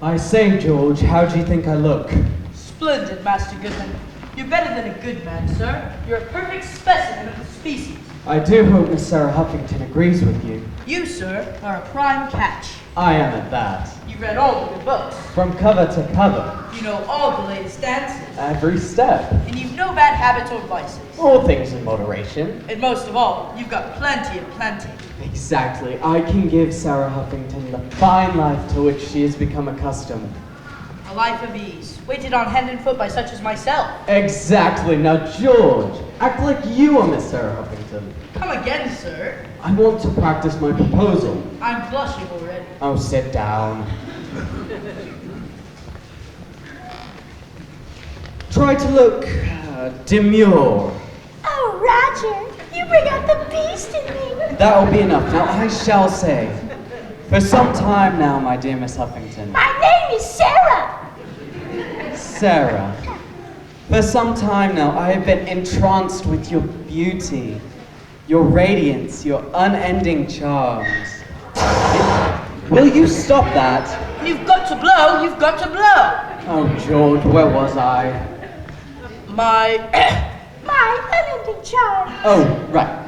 I say, George, how do you think I look? Splendid, Master Goodman. You're better than a good man, sir. You're a perfect specimen of the species. I do hope Miss Sarah Huffington agrees with you. You, sir, are a prime catch. I am at that. You read all the good books. From cover to cover. You know all the latest dances. Every step. And you've no bad habits or vices. All things in moderation. And most of all, you've got plenty of plenty. Exactly. I can give Sarah Huffington the fine life to which she has become accustomed. A life of ease, waited on hand and foot by such as myself. Exactly. Now, George, act like you are Miss Sarah Huffington. Come again, sir. I want to practice my proposal. I'm blushing already. Oh, sit down. Try to look demure. Oh, Roger, you bring out the beast in me. That'll be enough. Now, I shall say, for some time now, my dear Miss Huffington. My name is Sarah. Sarah, for some time now, I have been entranced with your beauty, your radiance, your unending charms. Will you stop that? You've got to blow, you've got to blow. Oh, George, where was I? My unending charm. Oh, right.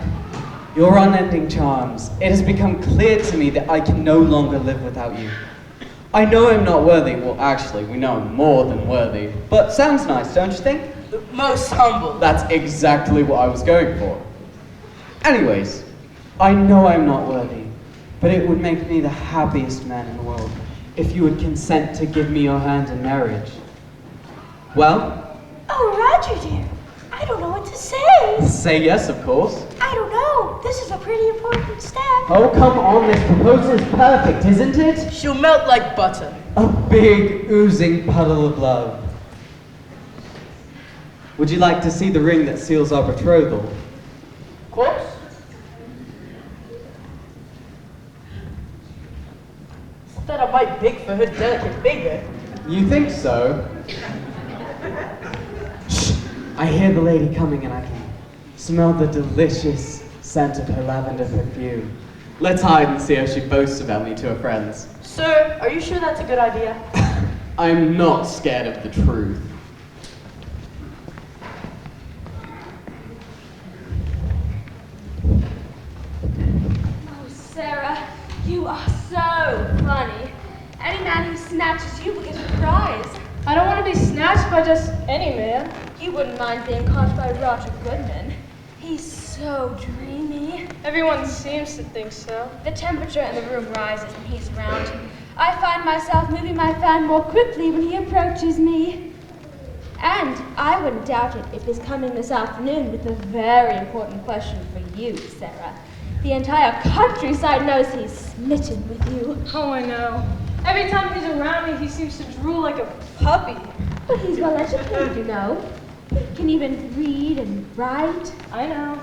Your unending charms. It has become clear to me that I can no longer live without you. I know I'm not worthy. Well, actually, we know I'm more than worthy. But sounds nice, don't you think? Most humble. That's exactly what I was going for. Anyways, I know I'm not worthy, but it would make me the happiest man in the world if you would consent to give me your hand in marriage. Well? Oh, Roger, dear. I don't know what to say. Say yes, of course. I don't know. This is a pretty important step. Oh, come on, this proposal is perfect, isn't it? She'll melt like butter. A big, oozing puddle of love. Would you like to see the ring that seals our betrothal? Of course. That I might big for her delicate finger. You think so? Shh! I hear the lady coming and I can smell the delicious scent of her lavender perfume. Let's hide and see how she boasts about me to her friends. Sir, are you sure that's a good idea? I'm not scared of the truth. Oh, Sarah, you are so funny. Any man who snatches you will get a prize. I don't want to be snatched by just any man. You wouldn't mind being caught by Roger Goodman. He's so dreamy. Everyone seems to think so. The temperature in the room rises when he's around. I find myself moving my fan more quickly when he approaches me. And I wouldn't doubt it if he's coming this afternoon with a very important question for you, Sarah. The entire countryside knows he's smitten with you. Oh, I know. Every time he's around me, he seems to drool like a puppy. But he's well educated, you know. He can even read and write. I know.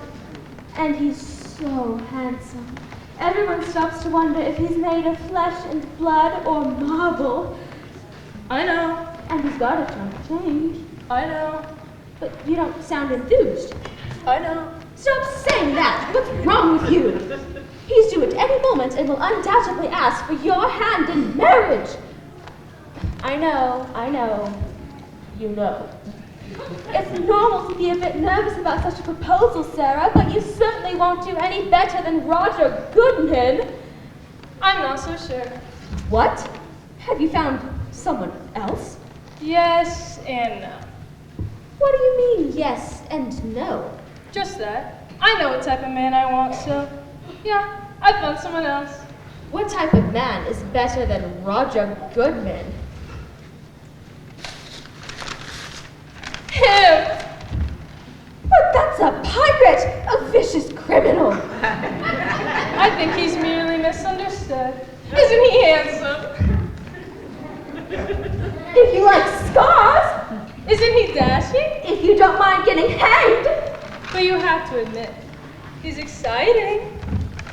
And he's so handsome. Everyone stops to wonder if he's made of flesh and blood or marble. I know. And he's got a chunk of change. I know. But you don't sound enthused. I know. Stop saying that! What's wrong with you? He's due at any moment and will undoubtedly ask for your hand in marriage. I know. You know. It's normal to be a bit nervous about such a proposal, Sarah, but you certainly won't do any better than Roger Goodman. I'm not so sure. What? Have you found someone else? Yes and no. What do you mean, yes and no? Just that. I know what type of man I want, so yeah, I found someone else. What type of man is better than Roger Goodman? Him! But that's a pirate! A vicious criminal! I think he's merely misunderstood. Isn't he handsome? If you like scars! Isn't he dashing? If you don't mind getting hanged! But you have to admit, he's exciting.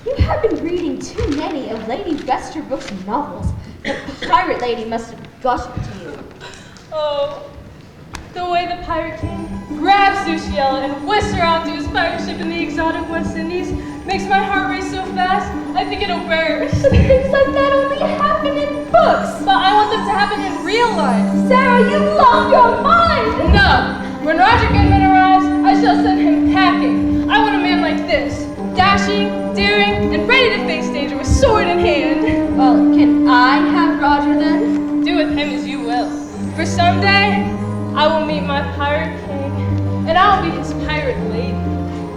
You have been reading too many of Lady Westerbrooke's novels. The pirate lady must have gotten to you. Oh, the way the Pirate King grabs Luciella and whisks her out to his pirate ship in the exotic West Indies makes my heart race so fast, I think it'll burst. But things like that only happen in books. But I want them to happen life. Sarah, you lost your mind! No! When Roger Goodman arrives, I shall send him packing. I want a man like this. Dashing, daring, and ready to face danger with sword in hand. Well, can I have Roger then? Do with him as you will. For someday, I will meet my pirate king, and I will be his pirate lady.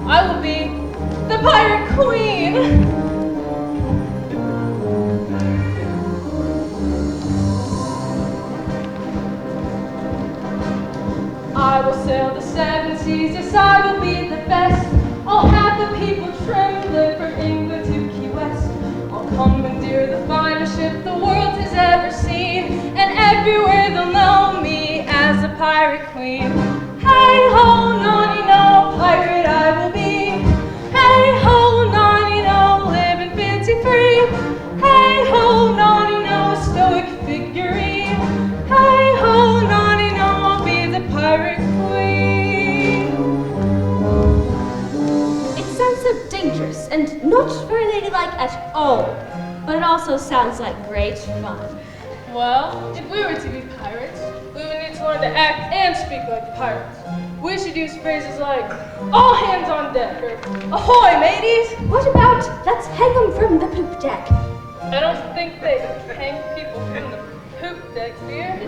I will be the pirate queen. I will sail the seven seas, yes, I will be the best. I'll have the people trembling from England to Key West. I'll commandeer the finest ship the world has ever seen, and everywhere they'll know me as a pirate queen. Hey ho, naughty no, pirate I will be. Hey ho, naughty no, live and fancy free. Hey ho, naughty no, a stoic figurine. Hey ho, naughty no, I'll be the pirate queen. It sounds so dangerous and not very ladylike at all, but it also sounds like great fun. Well, if we were to be pirates, we would need to learn to act and speak like pirates. We should use phrases like, all hands on deck, or ahoy, mateys! What about, let's hang 'em from the poop deck? I don't think they hang people from the poop deck, dear.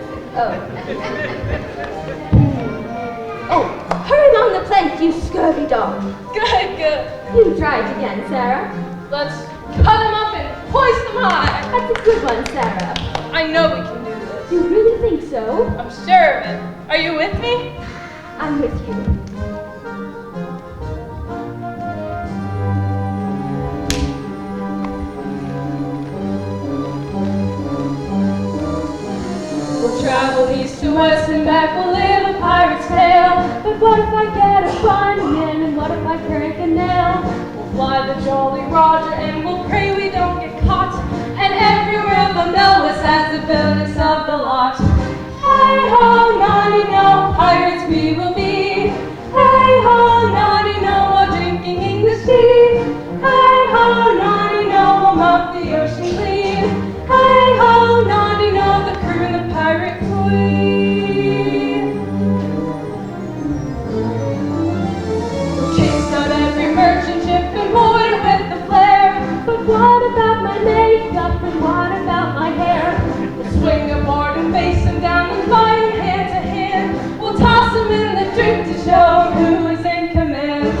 Oh, hurry on the plank, you scurvy dog. Good, good. You try it again, Sarah. Let's cut them up and hoist them high. That's a good one, Sarah. I know we can do this. You really think so? I'm sure of it. Are you with me? I'm with you. We'll travel east to west and back, we'll live a pirate's tale. But what if I get a bunion? And what if I crank a nail? We'll fly the Jolly Roger and we'll pray we don't get caught. And everywhere they'll know us as the villainous of the lot. Hey ho, naughty no, pirates we will be. Hey ho, naughty no, while drinking English tea. Hey ho, naughty no, we'll mop the ocean clean. Hey ho, naughty no, the crew and the pirate queen. We'll chase out every merchant ship and board it with the flare. But what about my makeup? And what about my hair? We'll swing aboard and face them down and fight them hand to hand. We'll toss them in the drink to show 'em who is in command.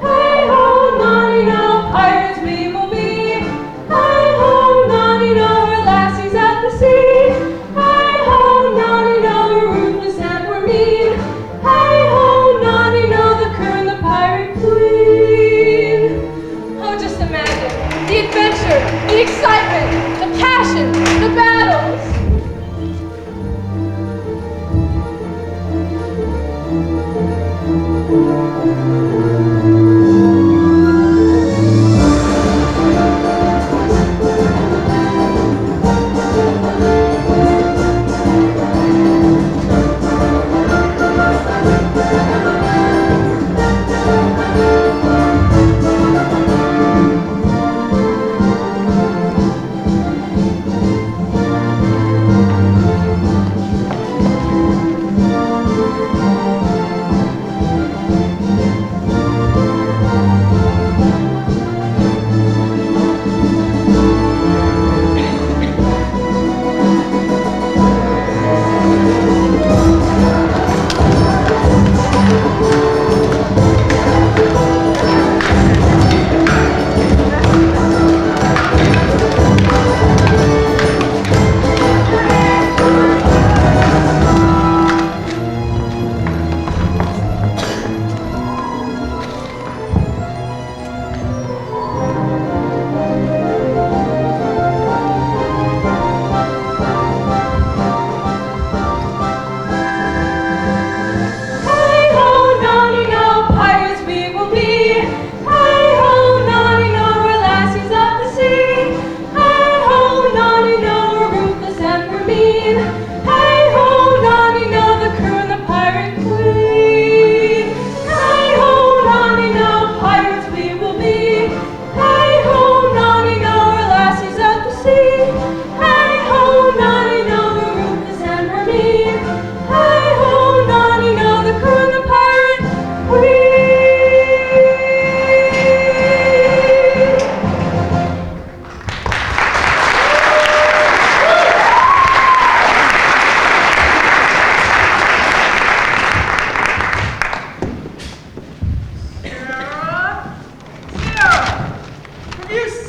Hey ho, naughty no, pirates we will be. Hey ho, naughty no, we're lassies at the sea. Hey ho, naughty no, we're ruthless and we're mean. Hey ho, naughty no, the crew and the pirate queen. Oh, just imagine the adventure, the excitement, the passion, the battles.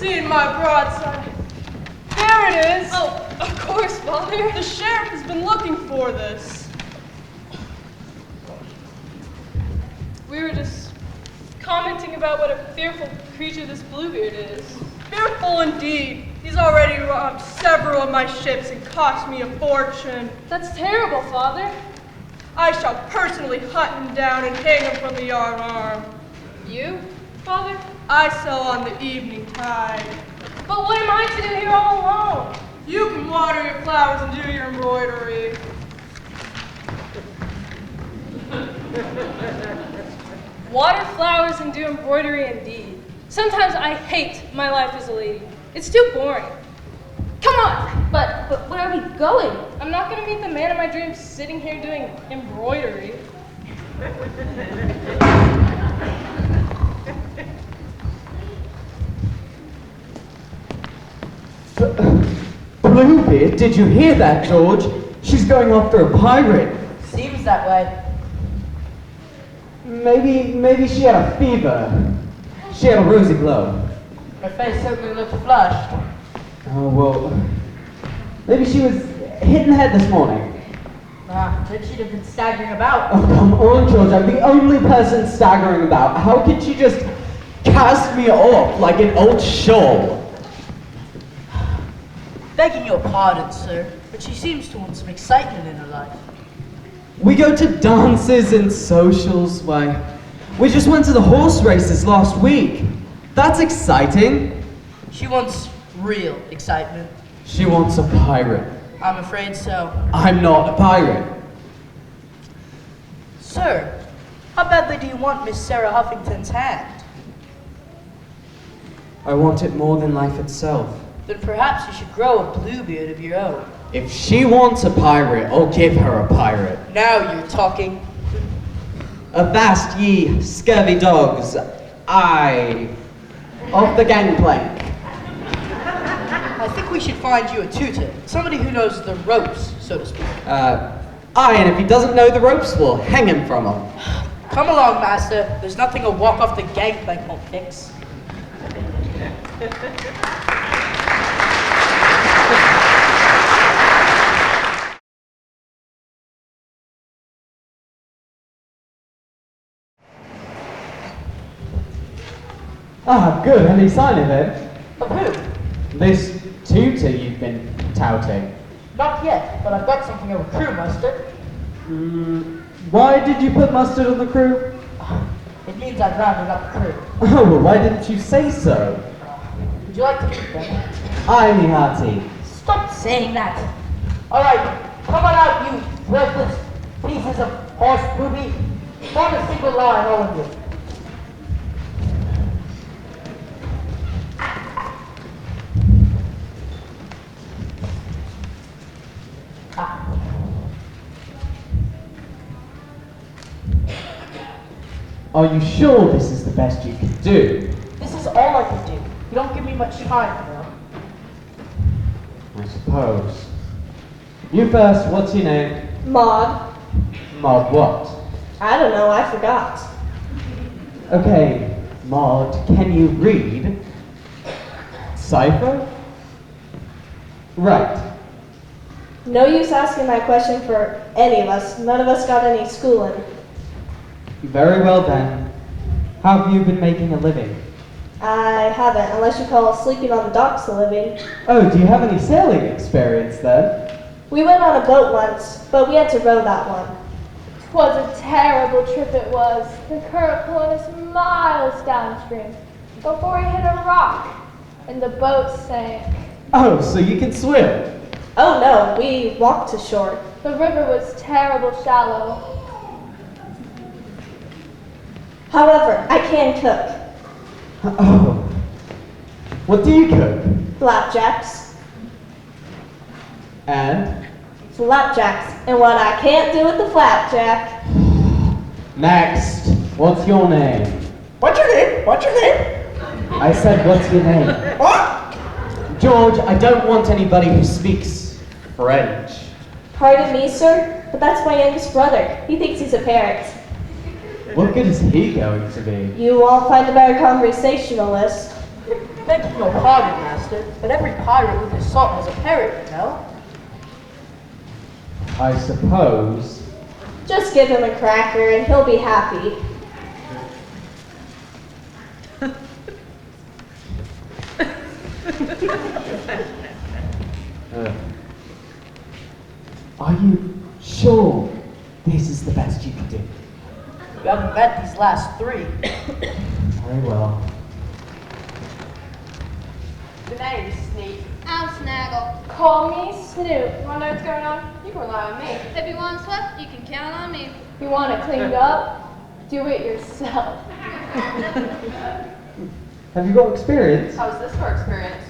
seen my broadside. There it is. Oh, of course, Father. The sheriff has been looking for this. We were just commenting about what a fearful creature this Bluebeard is. Fearful indeed. He's already robbed several of my ships and cost me a fortune. That's terrible, Father. I shall personally hunt him down and hang him from the yard arm. You, Father? I sail on the evening tide. But what am I to do here all alone? You can water your flowers and do your embroidery. Water flowers and do embroidery indeed. Sometimes I hate my life as a lady. It's too boring. Come on! But where are we going? I'm not gonna meet the man of my dreams sitting here doing embroidery. Bluebeard, did you hear that, George? She's going after a pirate. Seems that way. Maybe she had a fever. She had a rosy glow. Her face certainly looked flushed. Oh, well, maybe she was hit in the head this morning. Then she'd have been staggering about. Oh, come on, George, I'm the only person staggering about. How could she just cast me off like an old shawl? Begging your pardon, sir, but she seems to want some excitement in her life. We go to dances and socials, why? We just went to the horse races last week. That's exciting. She wants real excitement. She wants a pirate. I'm afraid so. I'm not a pirate. Sir, how badly do you want Miss Sarah Huffington's hand? I want it more than life itself. Then perhaps you should grow a Bluebeard of your own. If she wants a pirate, I'll give her a pirate. Now you're talking. Avast ye scurvy dogs, aye, off the gangplank. I think we should find you a tutor, somebody who knows the ropes, so to speak. Aye, and if he doesn't know the ropes, we'll hang him from them. Come along, master. There's nothing a walk off the gangplank won't fix. Ah, good. Any sign of it? Of who? This tutor you've been touting. Not yet, but I've got something of a crew, master. Why did you put mustard on the crew? It means I've rounded up the crew. Oh, well, why didn't you say so? Would you like to meet them? Aye, me hearty. Stop saying that. All right, come on out, you worthless pieces of horse booby. Form a single line, all of you. Are you sure this is the best you can do? This is all I can do. You don't give me much time, you know. I suppose. You first, what's your name? Maud. Maud what? I don't know, I forgot. Okay, Maud, can you read? Cipher? Right. No use asking that question for any of us. None of us got any schooling. Very well then. How have you been making a living? I haven't, unless you call sleeping on the docks a living. Oh, do you have any sailing experience then? We went on a boat once, but we had to row that one. 'Twas a terrible trip it was, the current pulling us miles downstream before we hit a rock, and the boat sank. Oh, so you can swim? Oh no, we walked to shore. The river was terrible shallow. However, I can cook. Oh. What do you cook? Flapjacks. And? Flapjacks. And what I can't do with the flapjack. Next. What's your name? What's your name? What's your name? I said, what's your name? What? George, I don't want anybody who speaks French. Pardon me, sir, but that's my youngest brother. He thinks he's a parrot. What good is he going to be? You won't find a better conversationalist. Begging your pardon, master, but every pirate with his salt has a parrot, you know? I suppose. Just give him a cracker and he'll be happy. Are you sure this is the best you can do? You haven't met these last three. Very well. The name's Sneak. I'm Snaggle. Call me Snoop. Want to know what's going on? You can rely on me. If you want swept, you can count on me. You want it cleaned up? Do it yourself. Have you got experience? How's this for experience?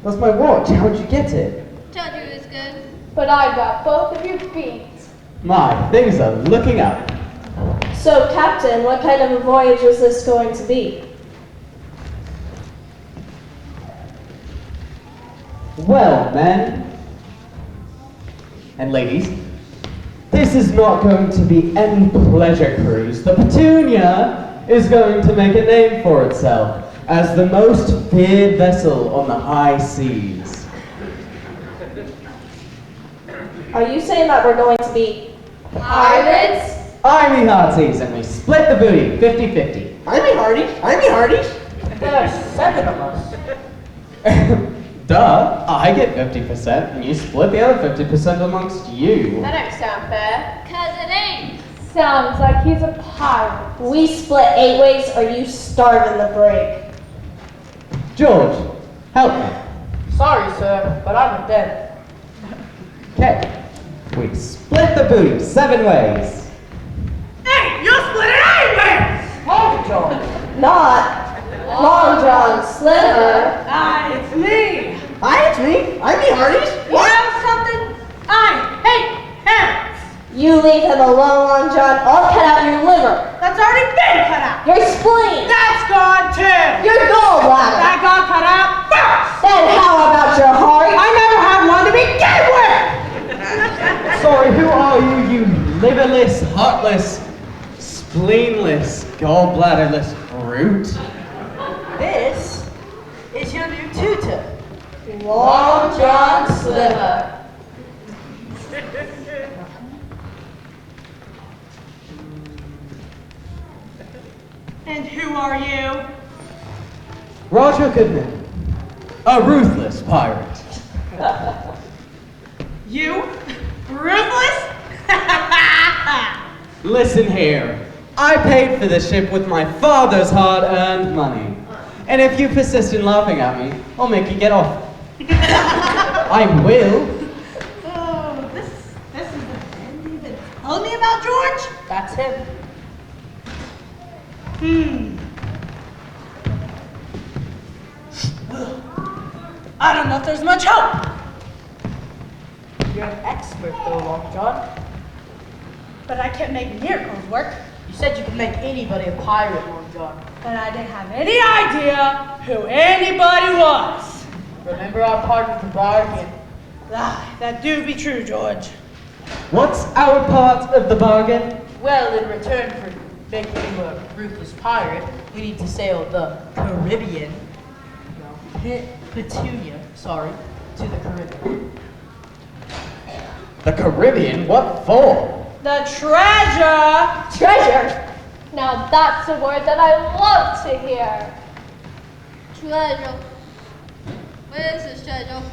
That's my watch. How'd you get it? Told you it was good. But I've got both of your feet. My, things are looking up. So, Captain, what kind of a voyage is this going to be? Well, men and ladies, this is not going to be any pleasure cruise. The Petunia is going to make a name for itself as the most feared vessel on the high seas. Are you saying that we're going to be pirates? I'm the hearties, and we split the booty 50-50. I'm a Hardy. There are 7 of us. Duh, I get 50%, and you split the other 50% amongst you. That don't sound fair. 'Cause it ain't. Sounds like he's a pirate. We split 8 ways or you starve in the brig. George, help me. Sorry, sir, but I'm dead. Okay, we split the booty 7 ways. Hey, you split it 8 ways! Long John. Not Long John Sliver. It's me. Hi, it's me. I'm the Hardies. You have something? I hate parrots. You leave him alone, Long John. I'll cut out your liver, That's already been cut out. your spleen, That's gone too. your gallbladder. That got cut out first. Then how about your heart? I never had one to begin with. Sorry, who are you, you liverless, heartless, spleenless, gallbladderless brute? This is your new tutor. Long John Sliver. And who are you? Roger Goodman, a ruthless pirate. You? Ruthless? Listen here, I paid for this ship with my father's hard-earned money. And if you persist in laughing at me, I'll make you get off. I will. Oh, this is the man you've been telling me about, George? That's him. I don't know if there's much hope. You're an expert, though, Long John. But I can't make miracles work. You said you could make anybody a pirate, Long John. And I didn't have any idea who anybody was. Remember our part of the bargain? That do be true, George. What's our part of the bargain? Well, in return for making you a ruthless pirate, we need to sail the Caribbean, Petunia, to the Caribbean. The Caribbean? What for? The treasure! Treasure. Now that's a word that I love to hear. Treasure. Where is this treasure?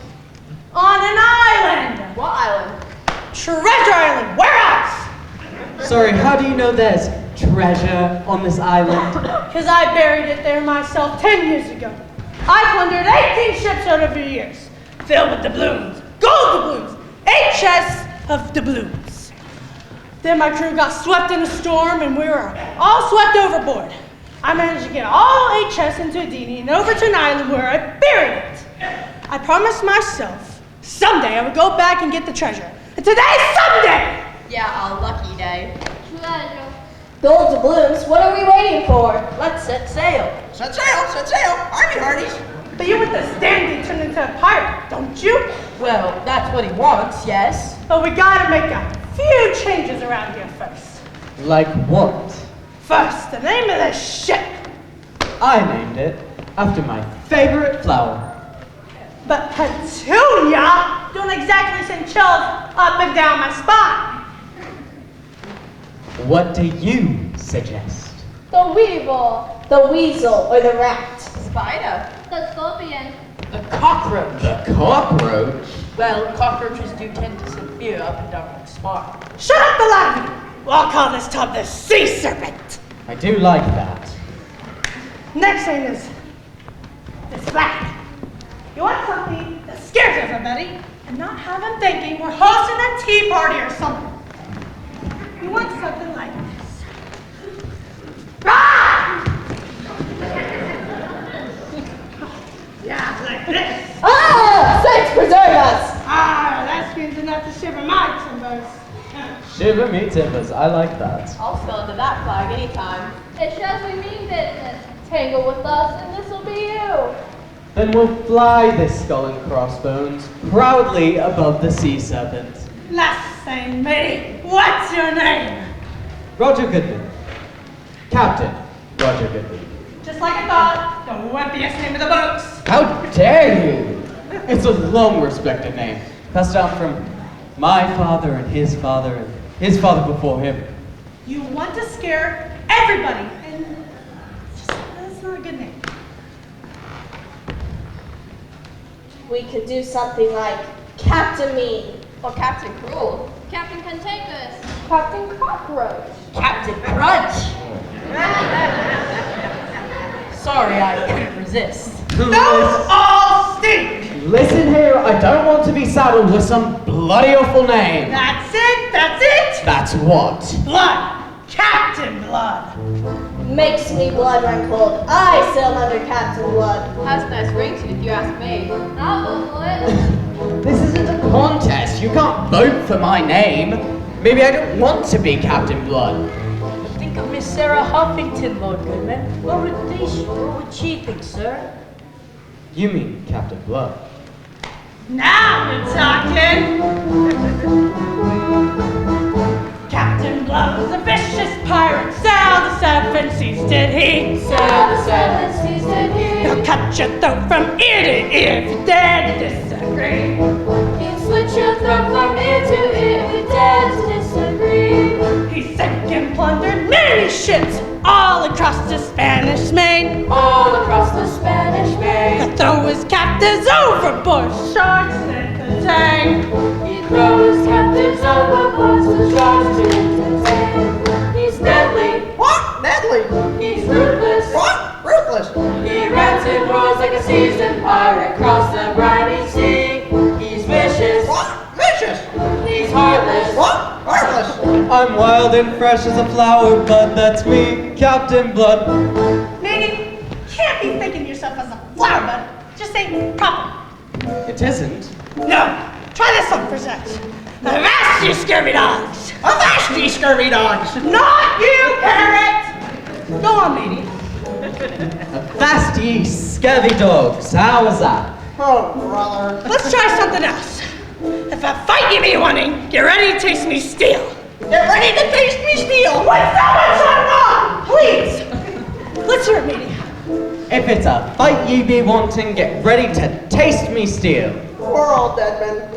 On an island! What island? Treasure Island! Where else? Sorry, how do you know there's treasure on this island? Because I buried it there myself 10 years ago. I plundered 18 ships over the years, filled with doubloons, gold doubloons, 8 chests of doubloons. Then my crew got swept in a storm and we were all swept overboard. I managed to get all 8 chests into a dinghy and over to an island where I buried it. I promised myself someday I would go back and get the treasure. And today's someday! Yeah, a lucky day. Treasure. Gold doubloons, what are we waiting for? Let's set sail. Set sail. I'm your Hardies. But you want the standing turned into a pirate, don't you? Well, that's what he wants, yes. But we gotta make a few changes around here first. Like what? First, the name of this ship. I named it after my favorite flower. But petunia don't exactly send chills up and down my spine. What do you suggest? The weevil, the weasel, or the rat. Spider. The scorpion. The cockroach. The cockroach? Well, cockroaches do tend to send fear up and down my spine. Shut up, the lot of you! Well, I'll call this tub the sea serpent. I do like that. Next thing is this flag. You want something that scares everybody and not have them thinking we're hosting a tea party or something. You want something like this. Ah! Yeah, like this. Ah! Saints preserve us! Ah, that screams enough to shiver my timbers. Shiver me timbers, I like that. I'll spill into that flag anytime. It shows we mean business. Tangle with us and this'll be you. Then we'll fly this skull and crossbones proudly above the sea serpent. Last thing, matey, what's your name? Roger Goodman. Captain Roger Goodman. Just like I thought, the wimpiest name of the books. How dare you! It's a long respected name, passed down from my father and his father before him. You want to scare everybody, and that's not a good name. We could do something like Captain Mean. Or Captain Cruel. Captain Cantankerous. Captain Cockroach. Captain Crunch. Sorry, I couldn't resist. Those all stink! Listen here, I don't want to be saddled with some bloody awful name. That's it, that's it! That's what? Blood! Captain Blood! Makes me blood run cold. I sail under Captain Blood. Has a nice ring to it if you ask me. I'll go for it. This isn't a contest. You can't vote for my name. Maybe I don't want to be Captain Blood. Think of Miss Sarah Huffington, Lord Goodman. What would she think, sir? You mean Captain Blood? Now we're talking! Captain Blood was a vicious pirate, sailed the seven seas did he. Sail the seven seas did he. He'll cut your throat from ear to ear if you dare to disagree. He'd slit your throat from ear to ear if you dared to disagree. He sank and plundered many ships all across the Spanish Main. All across the Spanish Main. He'll throw his captives overboard, sharks in the tank. He throws captives overboard so sharks to entertain. He's deadly. What? Deadly? He's ruthless. What? Ruthless? He rants and roars like a seasoned pirate across the briny sea. He's vicious. What? Vicious? He's heartless. What? Heartless? I'm wild and fresh as a flower bud. That's me, Captain Blood. Matey, you can't be thinking yourself as a flower bud. Just ain't proper. It isn't. No, try this one for sex. Avast you scurvy dogs! Avast ye scurvy dogs! Not you, parrot! Go on, matey. Fast ye scurvy dogs. How was that? Oh, brother. Let's try something else. If a fight you be wanting, get ready to taste me steel. Get ready to taste me steel! Would someone shut up? Please! Let's hear it, matey. If it's a fight ye be wanting, get ready to taste me steel. We're all dead men.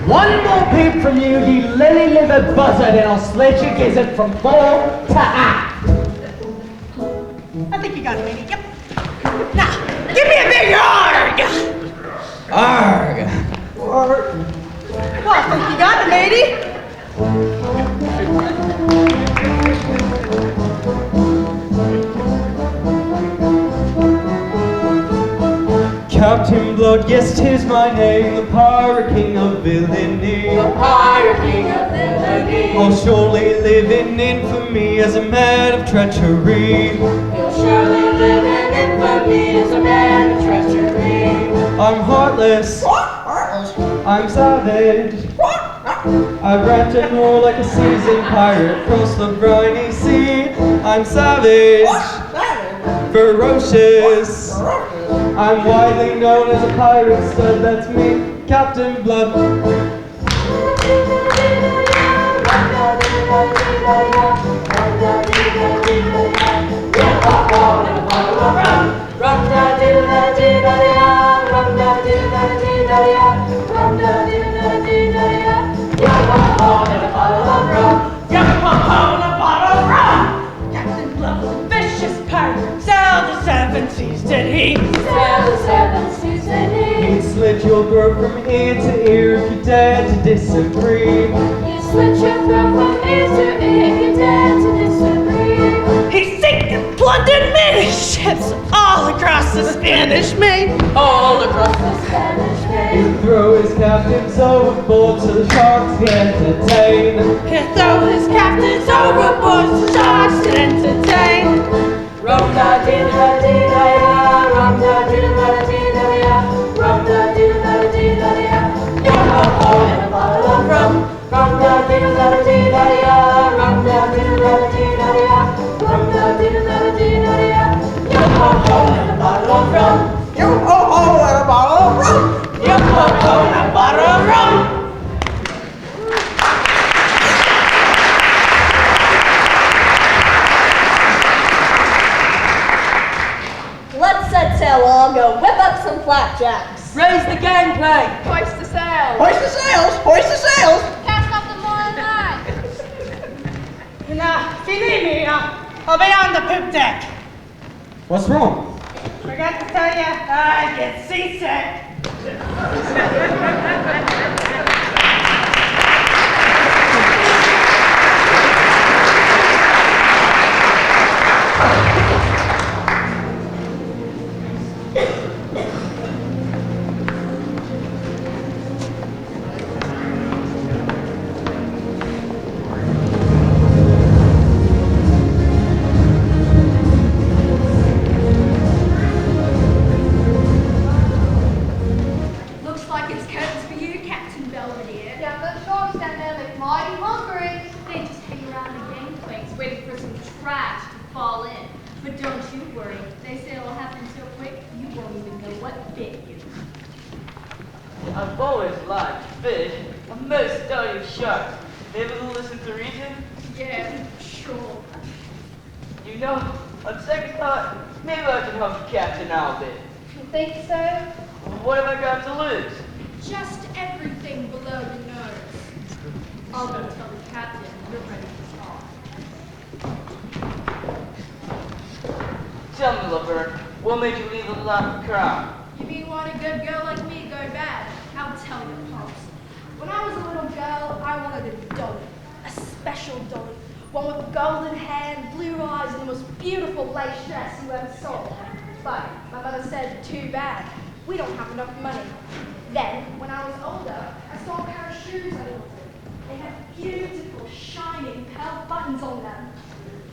One more peep from you, ye lily-livered buzzard, and I'll slit your gizzard from fore to aft. I think you got it, matey. Yep. Now, give me a big arg! Arg! Well, I think you got it, matey. Captain Blood, yes, 'tis my name, the pirate king of villainy. The pirate king of villainy. I'll surely live in infamy as a man of treachery. He'll surely live in infamy as a man of treachery. I'm heartless, What? Heartless? I'm savage. What? I rant and roar like a seasoned pirate across the briny sea. I'm savage, Savage? ferocious. Ferocious? I'm widely known as a pirate stud, that's me, Captain Blood. Run down will grow from ear to ear if you dare to disagree. You switch your throat from ear to ear if you dare to disagree. He sank and plundered many ships all across the Spanish Main. All across The Spanish He Main. would throw his captains overboard so the sharks could entertain. He'll throw his captains overboard so sharks to entertain. Rum da dee da dee da ya, rum da dee da dee da ya, rum da dee da dee da ya. Yo ho ho and a bottle of rum. Rum da dee da dee da ya, rum da dee da dee da ya, rum da dee da dee da ya. Yo ho ho and a bottle of rum. You ho ho and a bottle of rum. Yo ho ho and a bottle of rum. Let's set sail while I'll go whip up some flapjacks. Raise the gangplank. Hoist the sail. Hoist the sails! Hoist the sails! Cast off the moral line. And if you need me, I'll be on the poop deck. What's wrong? Forgot to tell you, I get seasick. Looks like it's curtains for you, Captain Belvedere. Yeah, the sharks down there look mighty hungry. They just hang around the gangplanks waiting for some trash to fall in. But don't you worry, they say it'll happen so quick you won't even know what bit you. I've always liked fish. I'm most study of sharks. They ever listen to reason? Yeah, sure. You know, on second thought, maybe I can help the captain out a bit. You think so? What have I got to lose? Just everything below the nose. I'll go tell the captain you're ready to talk. Tell me, Laverne, what made you leave the life of crime? You mean want a good girl like me to go bad? I'll tell you, Pops. When I was a little girl, I wanted a dolly. A special dolly. One with golden hair and blue eyes and the most beautiful lace dress you ever saw. But my mother said, too bad. We don't have enough money. Then, when I was older, I saw a pair of shoes I wanted. They had beautiful, shining pearl buttons on them.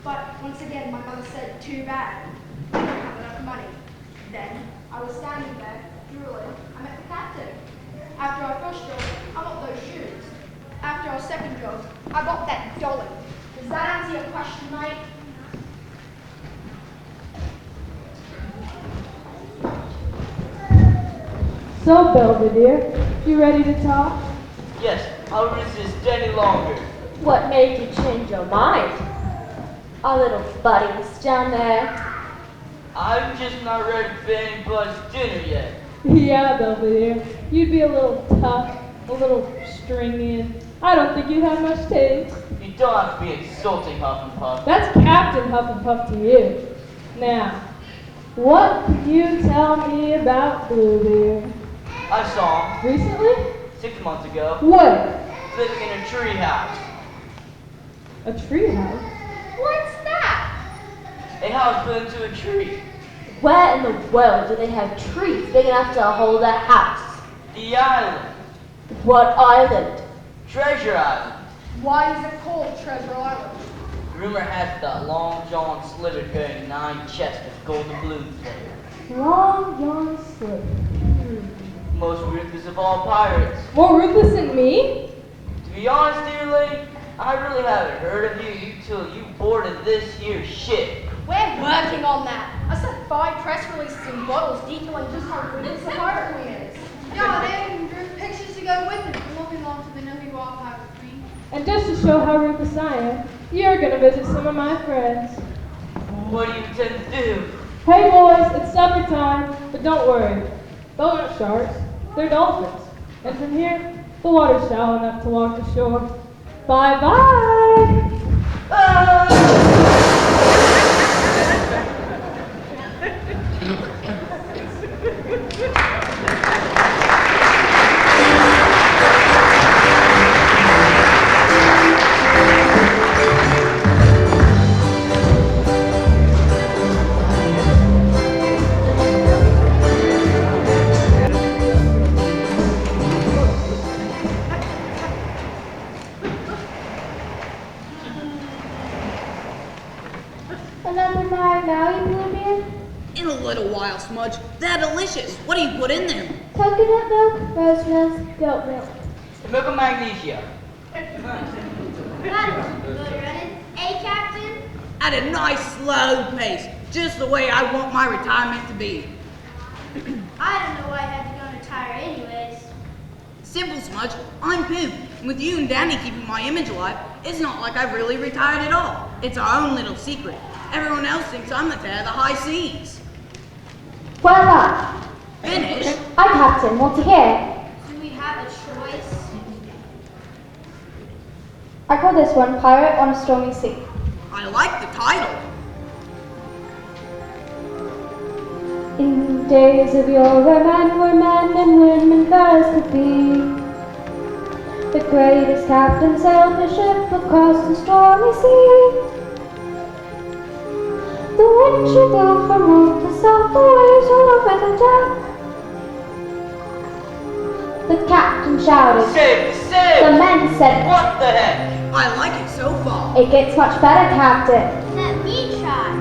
But once again, my mother said, too bad. We don't have enough money. Then, I was standing there, drooling. I met the captain. After our first job, I bought those shoes. After our second job, I got that dolly. Does that answer your question, mate? So, Belvedere, you ready to talk? Yes, I'll resist any longer. What made you change your mind? Our little buddies down there. I'm just not ready for anybody's dinner yet. Yeah, Belvedere, you'd be a little tough, a little stringy, and I don't think you have much taste. You don't have to be insulting, Huff and Puff. That's Captain Huff and Puff to you. Now, what can you tell me about Bluebeard? I saw him Recently? 6 months ago, Where? living in a tree house. A treehouse? What's that? A house put into a tree. Where in the world do they have trees big enough to hold a house? The island. What island? Treasure Island. Why is it called Treasure Island? Rumor has it that Long John slithered carrying 9 chests of gold doubloons there. Long John Slip. Most ruthless of all pirates. More ruthless than me? To be honest, dear lady, I really haven't heard of you till you boarded this here ship. We're working on that. I sent 5 press releases and bottles detailing just how ruthless the pirate queen is. Yeah, they even drew pictures to go with it. It won't be long till they know who our pirate queen. And just to show how ruthless I am, you're gonna visit some of my friends. What do you intend to do? Hey boys, it's supper time, but don't worry. Those aren't sharks, they're dolphins. And from here, the water's shallow enough to walk ashore. Bye-bye! What do you put in them? Coconut milk, rose milk, goat milk. The milk of magnesia. Hey, Captain. At a nice slow pace, just the way I want my retirement to be. I don't know why I had to go and retire anyways. Simple, Smudge. I'm Pooh. And with you and Danny keeping my image alive, it's not like I've really retired at all. It's our own little secret. Everyone else thinks I'm the tear of the high seas. Well done. Finish? I'm Captain. Want to hear? Do we have a choice? I call this one Pirate on a Stormy Sea. I like the title. In days of yore, where men and women first could be, the greatest captain sailed the ship across the stormy sea. The wind she blew from north to south, the waves rolled with a death. The captain shouted. Save! Save! The men said, What the heck? I like it so far. it gets much better, Captain. Let me try.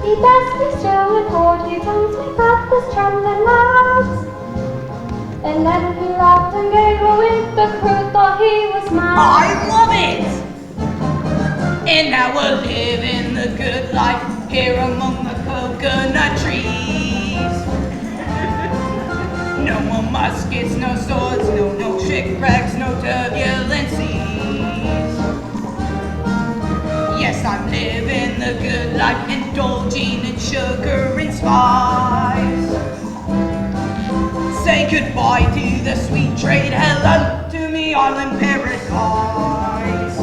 He best be still with 40 tongues, we got this trembling lads. And then he laughed and giggled with the crew, thought he was mad. I love it! And now we're living the good life here among the coconut trees. No more muskets, no swords, no shipwrecks, no turbulent seas. Yes, I'm living the good life, indulging in sugar and spice. Say goodbye to the sweet trade, hello to me island paradise.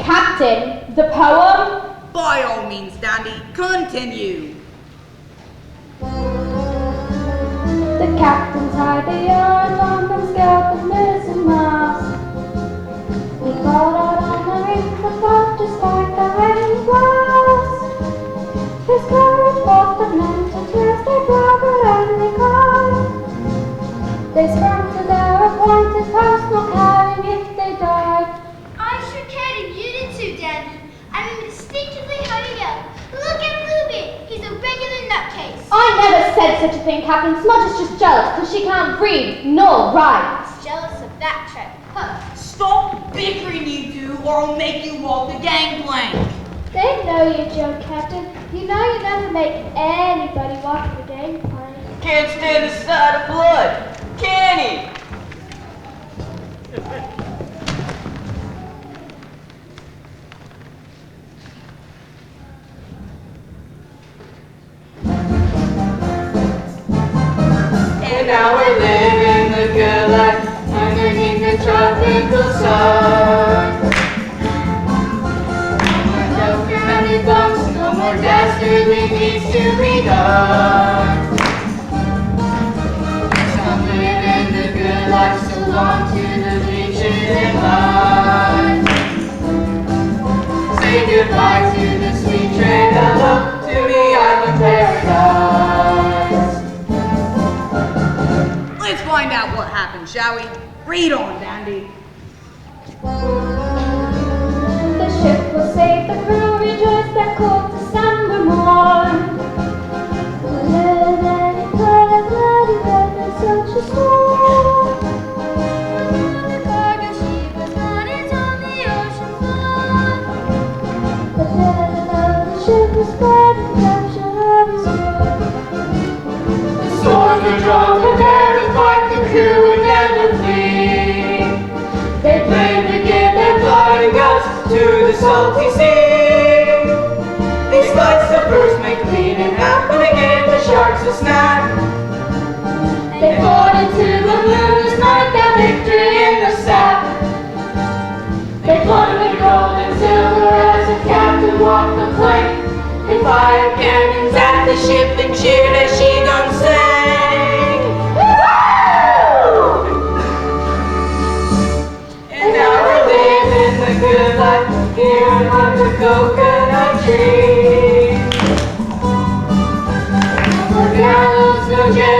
Captain, the poem? By all means, Dandy, continue. The captain tied the yards on them scaled the mizzen mast. He called out on the reef and fought despite the rain blast. His courage brought the men to tears, they blubbered and they cried. They sprang to their appointed post, not caring if they died. I sure cared if you did too, Danny. I remember distinctively how you yelled, "Look at Bluebeard! He's a regular nutcase!" I never said such a thing, Captain. Smudge is just jealous because she can't read nor write. Jealous of that trick. Huh. Stop bickering, you two, or I'll make you walk the gangplank. They know you, Joe, Captain. You know you never make anybody walk the gangplank. Can't stand the sight of blood, can he? And now we're living the good life underneath the tropical sun. No many bumps, no more dastardly deeds to be done. Some living the good life, so long to the beaches and lines. Say goodbye to the sweet trade, hello to the island paradise. Let's find out what happened, shall we? Read on, Dandy. The ship was saved, the crew rejoiced, that cold December morn. Bloody, bloody, and such a storm. The cargo she was on is on the ocean floor. The ship was spread and captured every shore. The swords were drawn, prepared to fight, the crew would never flee. They played to give their blood and guts to the salty sea. These fights the first make clean and half, and they gave the sharks a snack. They fought into the blues night, their victory in the sack. They plundered gold and silver as the captain walked the plank. They fired cannons at the ship and cheered as she done sang. Woo! And now we're living the good life here among the coconut trees. No gallows, no jail.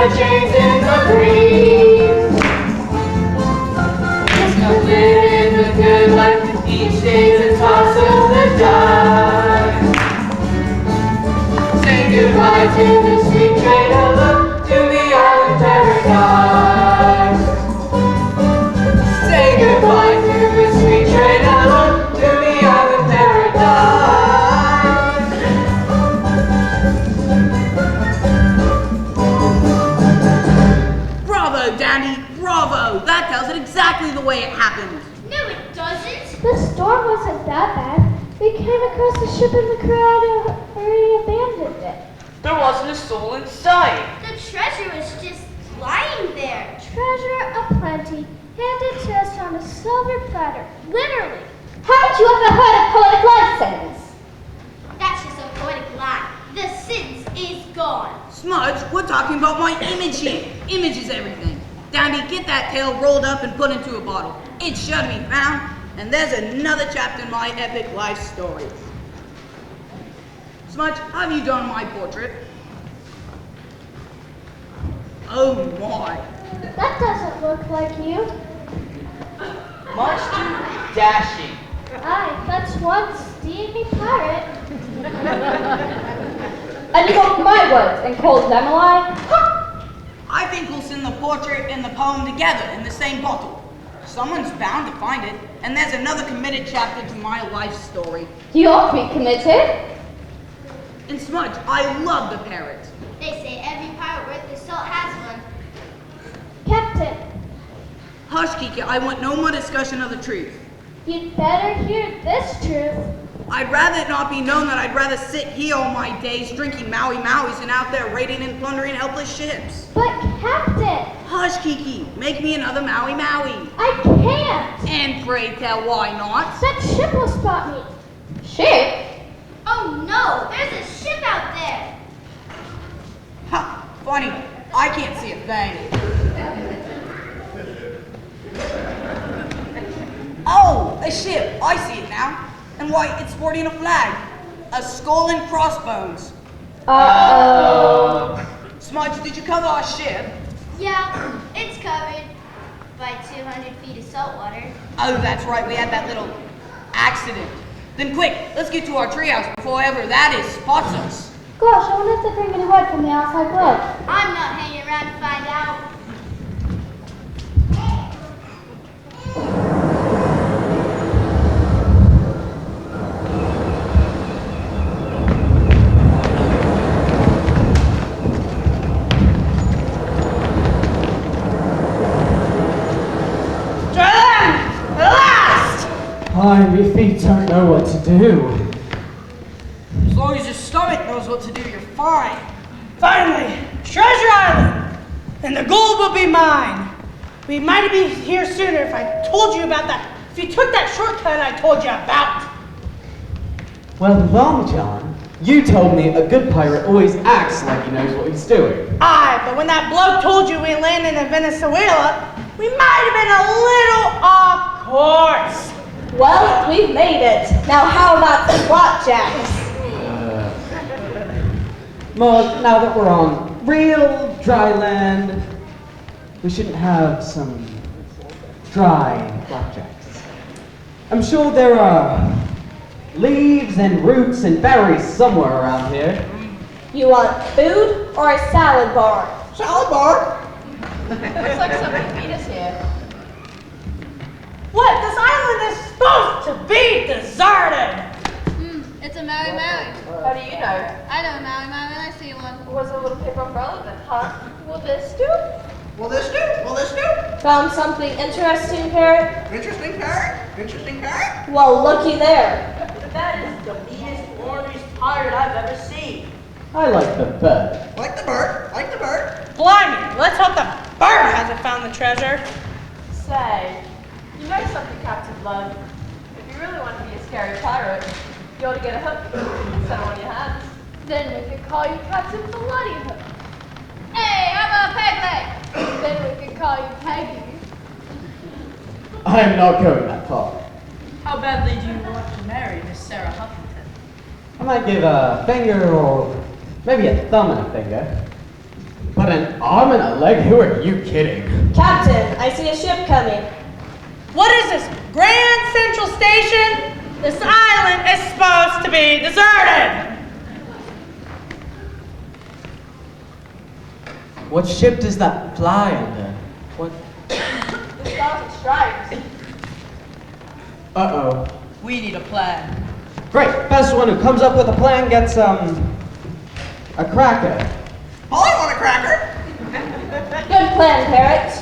by chains in the breeze. It's not living the good life, each day's a toss of the dice. Say goodbye to the sweet train of love, to beyond paradise. Say goodbye to the sweet train of love, to beyond paradise. Bravo, Danny, bravo! That tells it exactly the way it happened. No, it doesn't. The storm wasn't that bad. We came across the ship and the crew had already abandoned it. There wasn't a soul in sight. The treasure was just lying there. Treasure aplenty, handed to us on a silver platter, literally. Haven't you ever heard of poetic license? That's just a poetic lie. The sentence is gone. Smudge, we're talking about my image here. Image is everything. Dandy, get that tail rolled up and put into a bottle. It should be found, and there's another chapter in my epic life story. Smudge, have you done my portrait? Oh my. That doesn't look like you. Much too dashing. Aye, that's one steamy pirate. And you got my words and called them a lie? I think we'll send the portrait and the poem together in the same bottle. Someone's bound to find it, and there's another committed chapter to my life story. You ought to be committed. And Smudge, I love the parrot. They say every pirate worth his salt has one. Captain, Hush, Kiki, I want no more discussion of the truth. you'd better hear this truth. I'd rather it not be known that I'd rather sit here all my days drinking Maui Mauis than out there raiding and plundering helpless ships. But Captain, Hush, Kiki, make me another Maui Maui. I can't. And pray tell, why not? That ship will spot me. Shit. Oh no, there's a ship out there. Ha, funny, I can't see a thing. Oh, a ship, I see it now. And why, it's sporting a flag. A skull and crossbones. Uh-oh. Smudge, did you cover our ship? Yeah, it's covered by 200 feet of salt water. Oh, that's right, we had that little accident. Then quick, let's get to our treehouse before ever that is spots us. Gosh, I wonder if they're bringing wood from the outside globe. I'm not hanging around to find out. My feet don't know what to do. As long as your stomach knows what to do, you're fine. Finally, Treasure Island! And the gold will be mine. We might be here sooner if I told you about that. If you took that shortcut I told you about. Well, Long John, you told me a good pirate always acts like he knows what he's doing. Aye, but when that bloke told you we landed in Venezuela, we might have been a little off course. Well, we've made it. Now how about the blackjacks? Well, now that we're on real dry land, we shouldn't have some dry blackjacks. I'm sure there are leaves and roots and berries somewhere around here. You want food or a salad bar? Salad bar. Looks like somebody beat us here. What? This island is supposed to be deserted. It's a Maui Maui. How do you know? I know a Maui Maui when I see one. Was a little paper umbrella then, huh? Will this do? Will this do? Will this do? Found something interesting, parrot? Interesting parrot? Interesting parrot? Well, looky there. That is the meanest, orneryest pirate I've ever seen. I like the bird. Like the bird? Like the bird? Blimey, let's hope the bird hasn't found the treasure. Say, you know something, Captain Blood? If you really want to be a scary pirate, you ought to get a hook instead of one of your hands. Then we could call you Captain Bloody Hook. Hey, how about Peg Leg? Then we could call you Peggy. I am not going that far. How badly do you want to marry Miss Sarah Huffington? I might give a finger or maybe a thumb and a finger. But an arm and a leg? Who are you kidding? Captain, I see a ship coming. What is this, Grand Central Station? This island is supposed to be deserted. What ship does that fly under? What? The Stars and Stripes. Uh-oh. We need a plan. Great. Best one who comes up with a plan gets, a cracker. Oh, I want a cracker. Good plan, Parrot.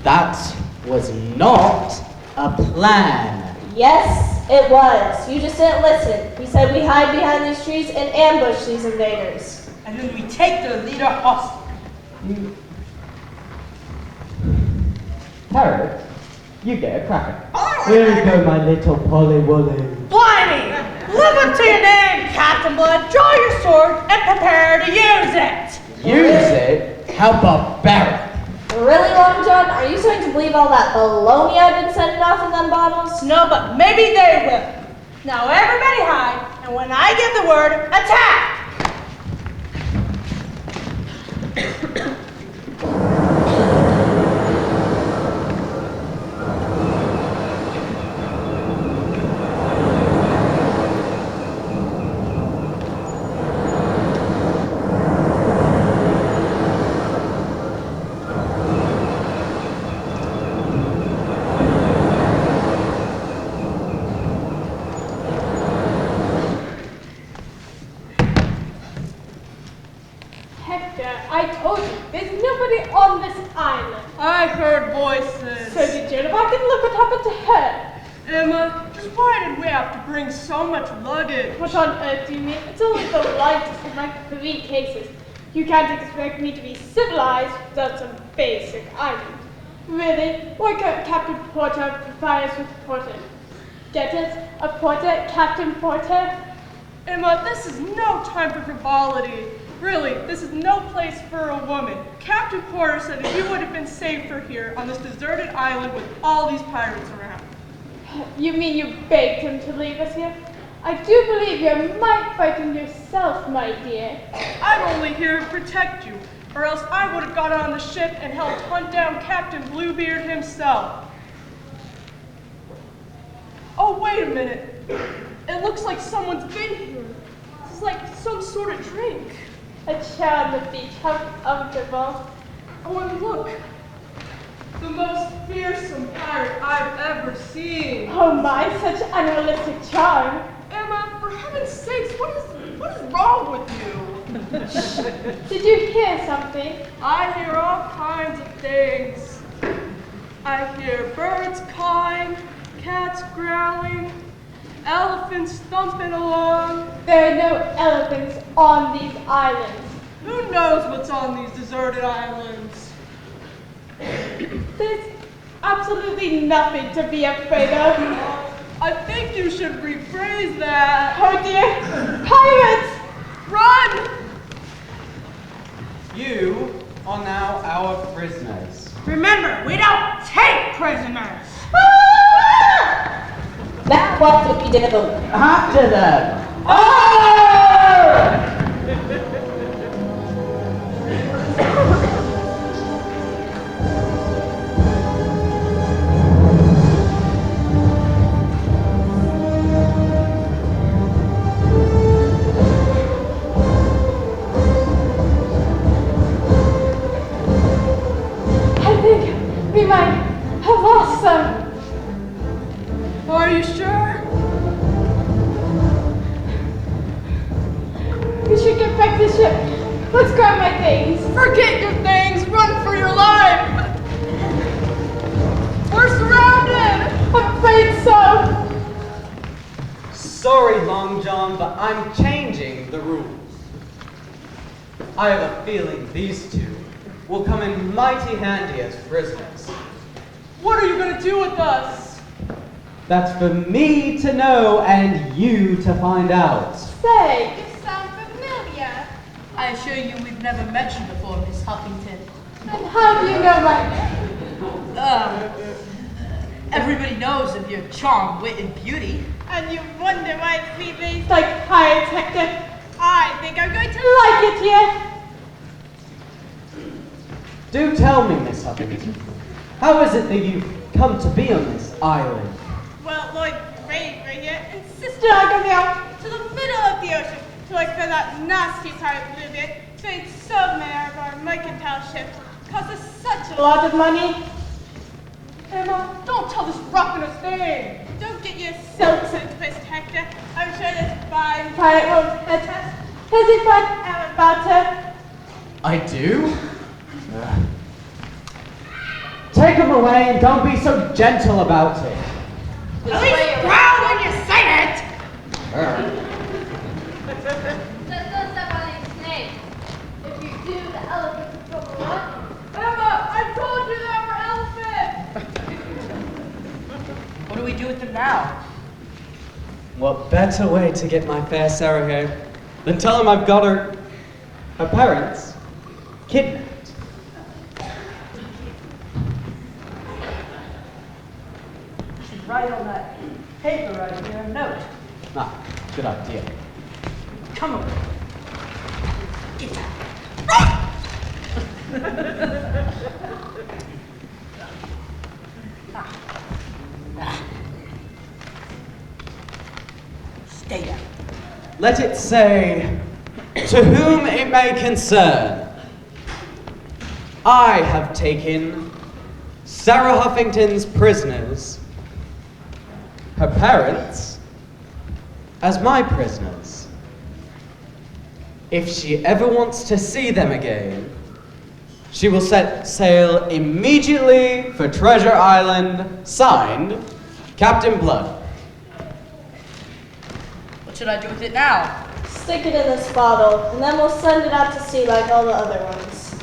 That was not a plan. Yes, it was. You just didn't listen. He said we hide behind these trees and ambush these invaders. And then we take their leader hostage. Parrot, you get a cracker. Oh, I want a Here you cracker. go, my little Polly Woolly. Blimey! Live up to your name, Captain Blood. Draw your sword and prepare to use it. Use it? How barbaric. Really, Long John? Are you starting to believe all that baloney I've been sending off in them bottles? No, but maybe they will. Now everybody hide, and when I give the word, attack! Hector, I told you, there's nobody on this island. I heard voices. So did you? If I can look what happened to her. Emma, just why did we have to bring so much luggage? What on earth do you mean? It's only the lightest of like 3 cases. You can't expect me to be civilized without some basic items. Really? Why can't Captain Porter provide us with Porter? Get it? A Porter? Captain Porter? Emma, this is no time for frivolity. Really, this is no place for a woman. Captain Porter said that you would have been safer here on this deserted island with all these pirates around. You mean you begged him to leave us here? I do believe you're might frightened yourself, my dear. I'm only here to protect you, or else I would have got on the ship and helped hunt down Captain Bluebeard himself. Oh, wait a minute. It looks like someone's been here. This is like some sort of drink. A chair on the beach, how comfortable. Oh, and look. The most fearsome pirate I've ever seen. Oh my, such unrealistic charm. Emma, for heaven's sakes, what is wrong with you? Did you hear something? I hear all kinds of things. I hear birds cawing, cats growling, elephants thumping along. There are no elephants on these islands. Who knows what's on these deserted islands? There's absolutely nothing to be afraid of. I think you should rephrase that. Oh dear, pirates! Run! You are now our prisoners. Remember, we don't take prisoners. That's what we do. After them! I think we might have lost some. Are you sure? We should get back to the ship. Let's grab my things. Forget your things. Run for your life. We're surrounded. I'm afraid so. Sorry, Long John, but I'm changing the rules. I have a feeling these two will come in mighty handy as prisoners. What are you going to do with us? That's for me to know and you to find out. Say, You sound familiar. I assure you we've never met you before, Miss Huffington. and how do you know my name? Everybody knows of your charm, wit, and beauty. And you wonder why it's feet like pirates, Hector. I think I'm going to like it here. Do tell me, Miss Huffington, how is it that you've come to be on this island? Well, Lloyd Ray right here insisted I go down to the middle of the ocean to look for that nasty pirate Bluebeard to eat so many of our mercantile ships. Cost us such a lot of money. Emma, don't tell this ruffianous thing. Don't get your silks in a twist, Hector. I'm sure this fine pirate won't hesitate about her. I do? Take him away and don't be so gentle about it. At least growl when you say it! Just don't step on these snakes. If you do, the elephants will come along. Emma, I told you there were elephants! What do we do with them now? What better way to get my fair Sarah here than tell him I've got her parents kidnapped? Write on that paper right here a note. Ah, good idea. Come on. Get that. Stay down. Let it say, to whom it may concern, I have taken Sarah Huffington's prisoners, her parents, as my prisoners. If she ever wants to see them again, she will set sail immediately for Treasure Island, signed, Captain Blood. What should I do with it now? Stick it in this bottle, and then we'll send it out to sea like all the other ones.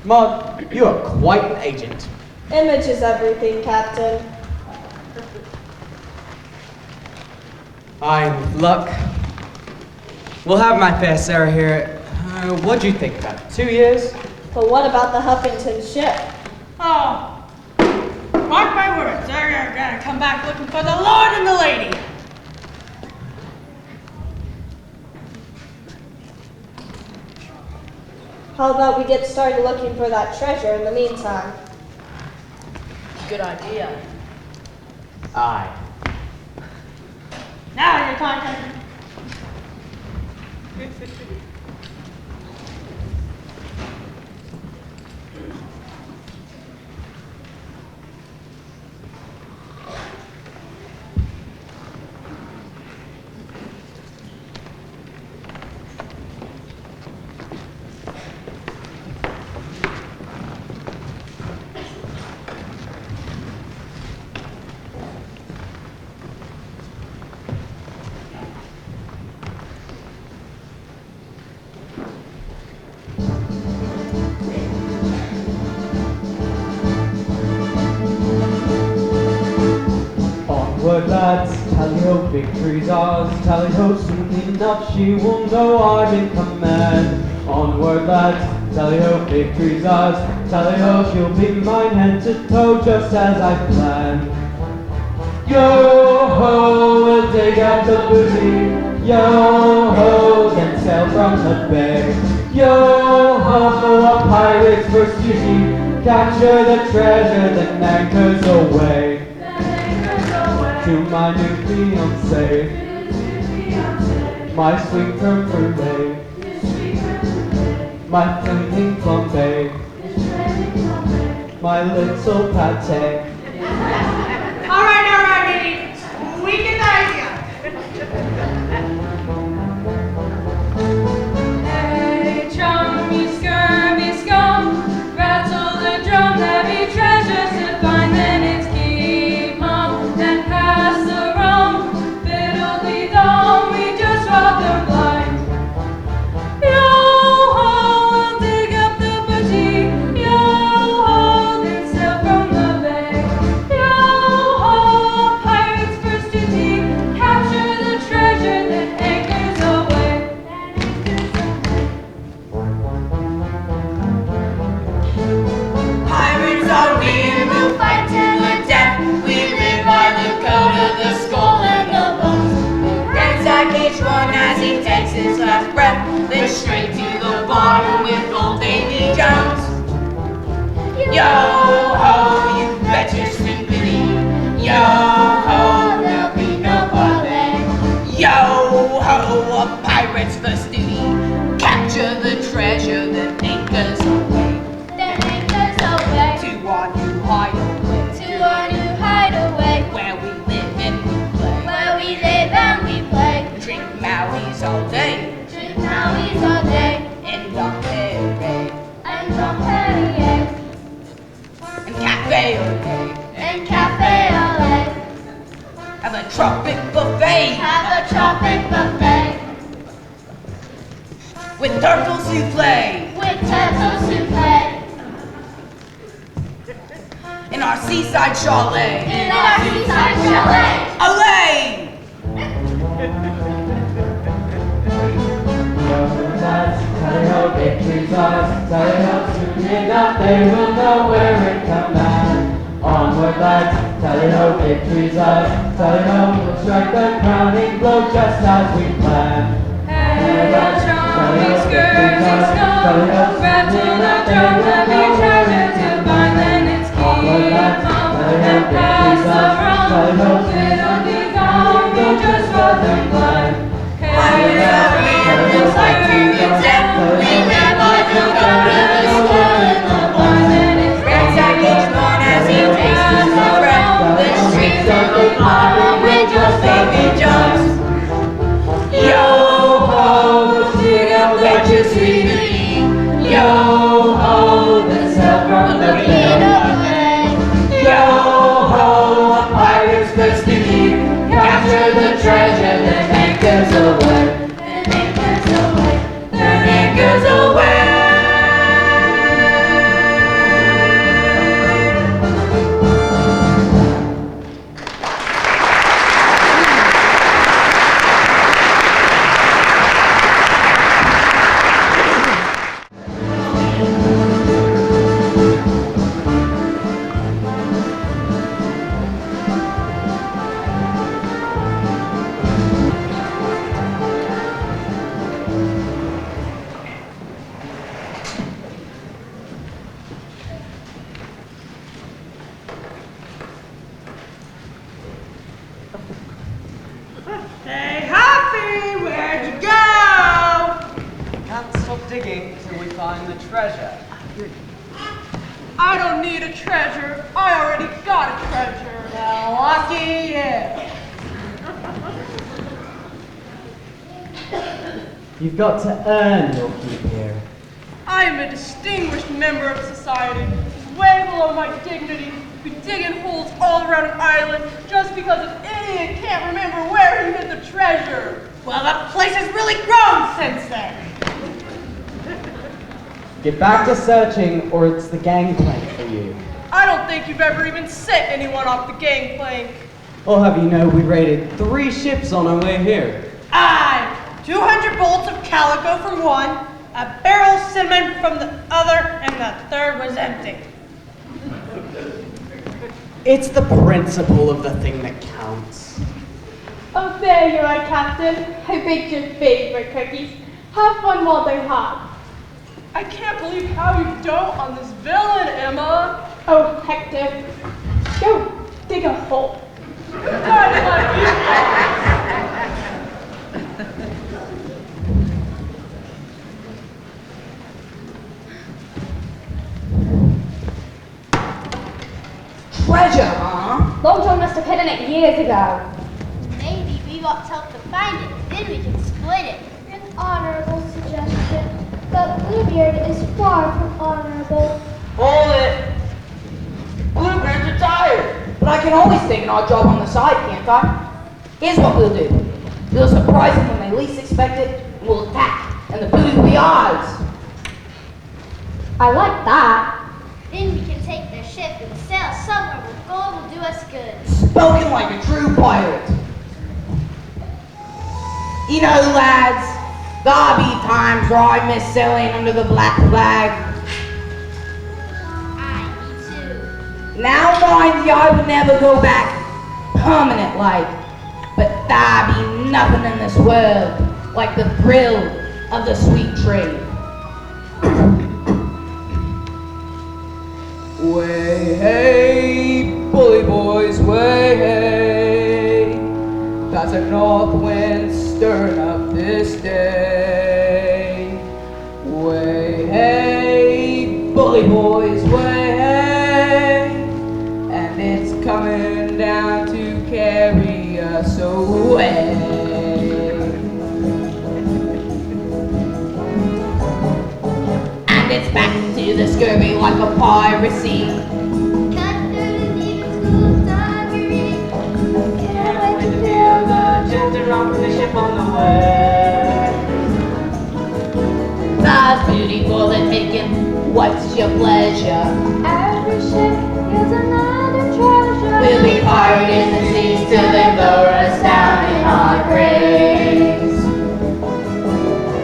Maud, you are quite an agent. Image is everything, Captain. I'm with luck. We'll have my fair Sarah here. What'd you think about it? 2 years? But what about the Huffington ship? Oh, mark my words, they're gonna come back looking for the Lord and the Lady. How about we get started looking for that treasure in the meantime? Good idea. Aye. Now you're talking. Onward lads, tally-ho, victory's ours. Tally-ho, soon enough she will know I'm in command. Onward lads, tally-ho, victory's ours. Tally-ho, she'll be mine head to toe just as I planned. Yo-ho, we'll dig up the booty. Yo-ho, then sail from the bay. Yo-ho, a pirate's first duty. Capture the treasure, then anchors away. To my new fiancé, my sweet creme brulee, my flaming flambe, my little pate. All right, ladies. We get the idea. Hey, chum, you scurvy scum, rattle the drum, there be treasures to find, then it's keep mum, and pass the rum, fiddle-dee-dum, we just rob them blind. Yo-ho, we'll dig up the booty, yo-ho, then sail from the bay. Yo-ho, pirates first duty, capture the treasure, then anchors away. Pirates are we and we'll fight to the death. We live by the code of the skull and the bones. We'll ransack each one as he takes his last breath, then straight to the bottom with old Davy Jones. tropic buffet. Have a tropic buffet. With turtle souffle. With turtle souffle. In our seaside chalet. In our seaside chalet. Olay! Tally-ho, victory's ours. Tally-ho, soon enough they will know where it comes. Onward lads, tally-ho, victory's ours. Tally-ho, we'll strike the crowning blow just as we planned. Hey, charming skirting snow, rattle the drum, let me treasure to find then it's keep on and pass around. Little these all we just wasn't glad. Hey, looks like turkeys down, we never look up in the sky in the blind, and it's ransack each one as he takes us around. The streets of the bottom with just baby jumps. Yo-ho, dig up that you see. Yo-ho, let's help from the beat. Yo-ho, a pirate's first to keep. Capture the treasure, then anchors away. Then anchors away. Then anchors away. Hey, Happy, where'd you go? Can't stop digging till we find the treasure. I don't need a treasure. I already got a treasure. Now, lucky you. You've got to earn your keep here. I am a distinguished member of society. It's way below my dignity to be digging holes all around an island just because an idiot can't remember where he hid the treasure. Well, the place has really grown since then. Get back to searching or it's the gangplank for you. I don't think you've ever even set anyone off the gangplank. I'll have you know we raided 3 ships on our way here. Aye, 200 bolts of calico from one, a barrel of cinnamon from the other, and the third was empty. It's the principle of the thing that counts. Oh, there you are, Captain. I baked your favorite cookies. Have fun while they're hot. I can't believe how you dote on this villain, Emma. Oh, Hector, go dig a hole. I like you. Treasure, huh? Long John must have hidden it years ago. Maybe we got to help to find it, then we can split it. An honorable suggestion, but Bluebeard is far from honorable. Hold it. Bluebeard's retired, but I can always take an odd job on the side, can't I? Here's what we'll do. We'll surprise them when they least expect it, and we'll attack, and the booty will be ours. I like that. Then we can take their ship and sail somewhere where gold will do us good. Spoken like a true pirate. You know, lads, there'll be times where I miss sailing under the black flag. Aye, me too. Now mind you, I would never go back permanent like, but there be nothing in this world like the thrill of the sweet trade. Way hey, bully boys, way hey. That's a north wind stirring up this day. Way hey, bully boys, way hey. And it's coming down to carry us away. And it's back to the scurvy like a piracy. Cut through the deep school thuggery. Get away to making. What's your pleasure? Every ship is another treasure. We'll be pirating the seas till they lower us down in our graves.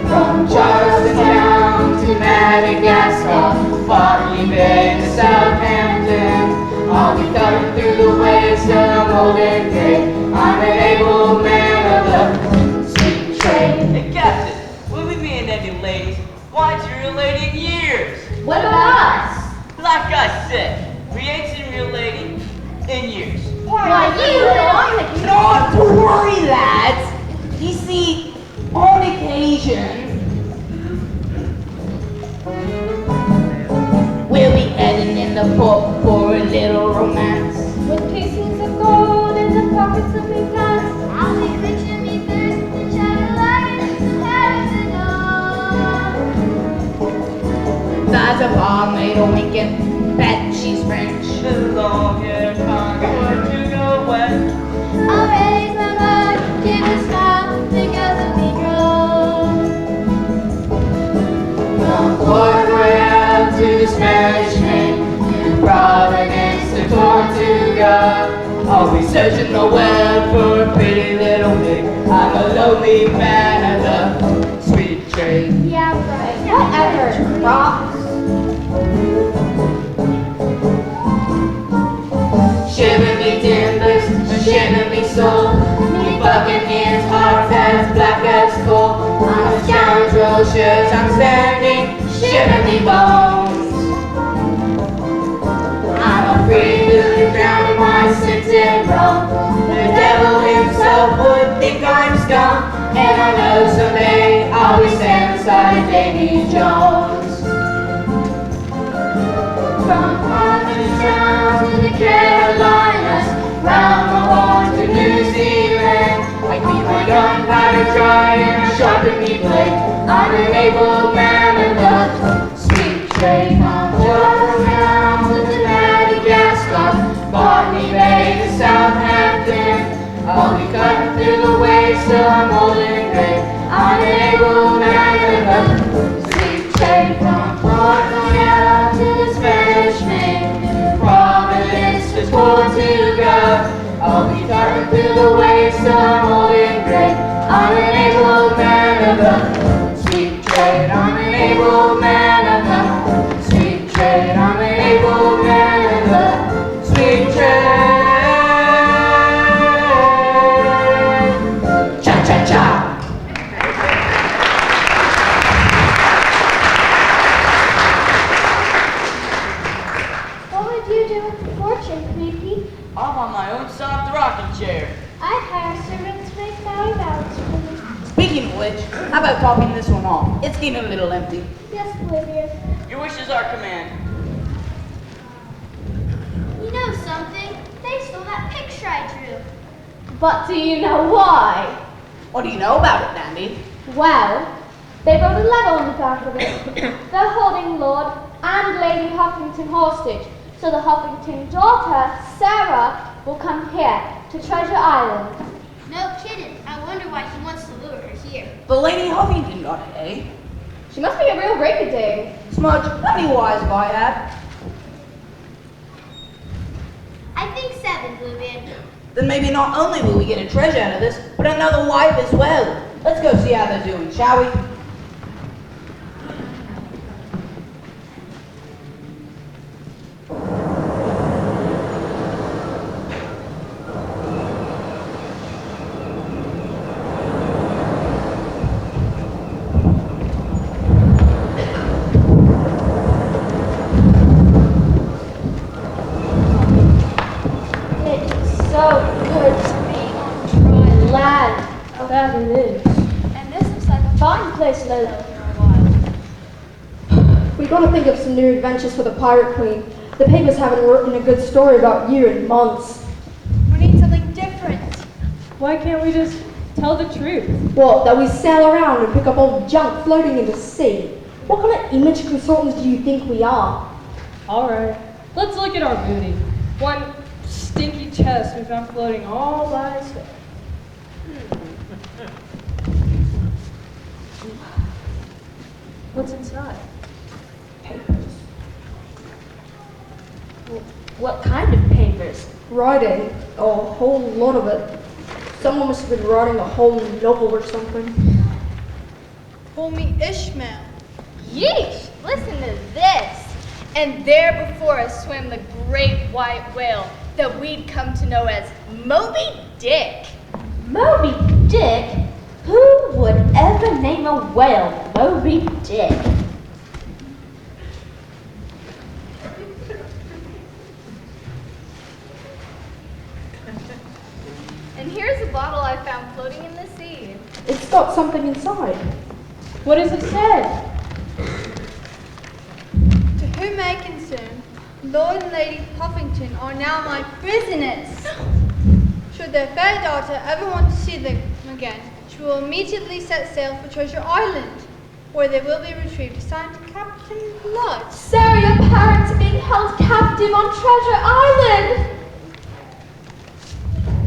From Charlestown to Madagascar, Botany Bay to Southampton, I'll be coming through the waves till I'm old and gray. I'm an able man of the sweet trade. Hey, Captain, will we be in any ladies? Why ain't you real lady in years? What about us? Like I said, we ain't seen a real lady in years. Why, you not to worry, lads. You see, on occasion, we'll be heading in the port for a little romance. With pieces of gold in the pockets of me pants. I'll be clinching me fist and shadow lights and having to know. That's a barmaid a winking, bet she's French. The long hair contour to go west. I'll raise my mug, give a smile, because of me grown. From Port Royal to the Spanish Main, to Providence to Tortuga, I'll be searching the world for a pretty little thing. I'm a lonely man of the sweet trade. Yeah, right. Whatever, rocks. Shiver me timbers, shiver me soul. Me buccaneers, hearts as black as coal. I'm a scoundrel, shirts I'm standing, shiver me bones. I'm afraid to drown in my sins in Rome. The devil himself would think I'm scum, and I know someday I'll be standing beside Davy Jones. From Provincetown to the Carolinas, round the Horn to New Zealand, I keep my gunpowder dry and I sharpen me blade. I'm an able man of the sweet trade. From Charlestown to the Madagascar, Botany Bay to Southampton, I'll be cutting through the waves till I'm old and gray. I'm an able man of the sweet trade. From Port Royal to the Spanish Main, Providence to Tortuga, I'll be cutting through the waves till I'm old and gray. I'm an able man of the sweet trade. I'm an able man of the sweet trade. I'm an able man of the sweet trade. Cha cha cha. What would you do with the fortune, Creepy? I'm on my own soft rocking chair. I'd hire servants to make Maui ballots for me. Speaking of which, how about topping this one off? It's getting a little empty. Yes, Olivia. Your wish is our command. You know something? They stole that picture I drew. But do you know why? What do you know about it, Dandy? Well, they wrote a letter on the back of it. They're holding Lord and Lady Huffington hostage, so the Huffington daughter, Sarah, will come here to Treasure Island. No kidding. I wonder why he wants to lure her here. The Lady Huffington got it, eh? She must be a real ring-a-ding. Smudge, how many wives have I had? I think 7, Bluebeard. Then maybe not only will we get a treasure out of this, but another wife as well. Let's go see how they're doing, shall we? It's so good to be on dry land. That it is. And this looks like a fine place to live for a while. We gotta think of some new adventures for the Pirate Queen. The papers haven't written a good story about you in months. We need something different. Why can't we just tell the truth? What, that we sail around and pick up old junk floating in the sea? What kind of image consultants do you think we are? All right, let's look at our booty. One stinky chest we found floating all by itself. What's inside? What kind of papers? Writing. A whole lot of it. Someone must have been writing a whole novel or something. Call me Ishmael. Yeesh! Listen to this. And there before us swam the great white whale that we'd come to know as Moby Dick. Moby Dick? Who would ever name a whale Moby Dick? And here's a bottle I found floating in the sea. It's got something inside. What does it say? To whom may concern, Lord and Lady Puffington are now my prisoners. Should their fair daughter ever want to see them again, she will immediately set sail for Treasure Island, where they will be retrieved assigned to Captain Blood. Sarah, your parents are being held captive on Treasure Island!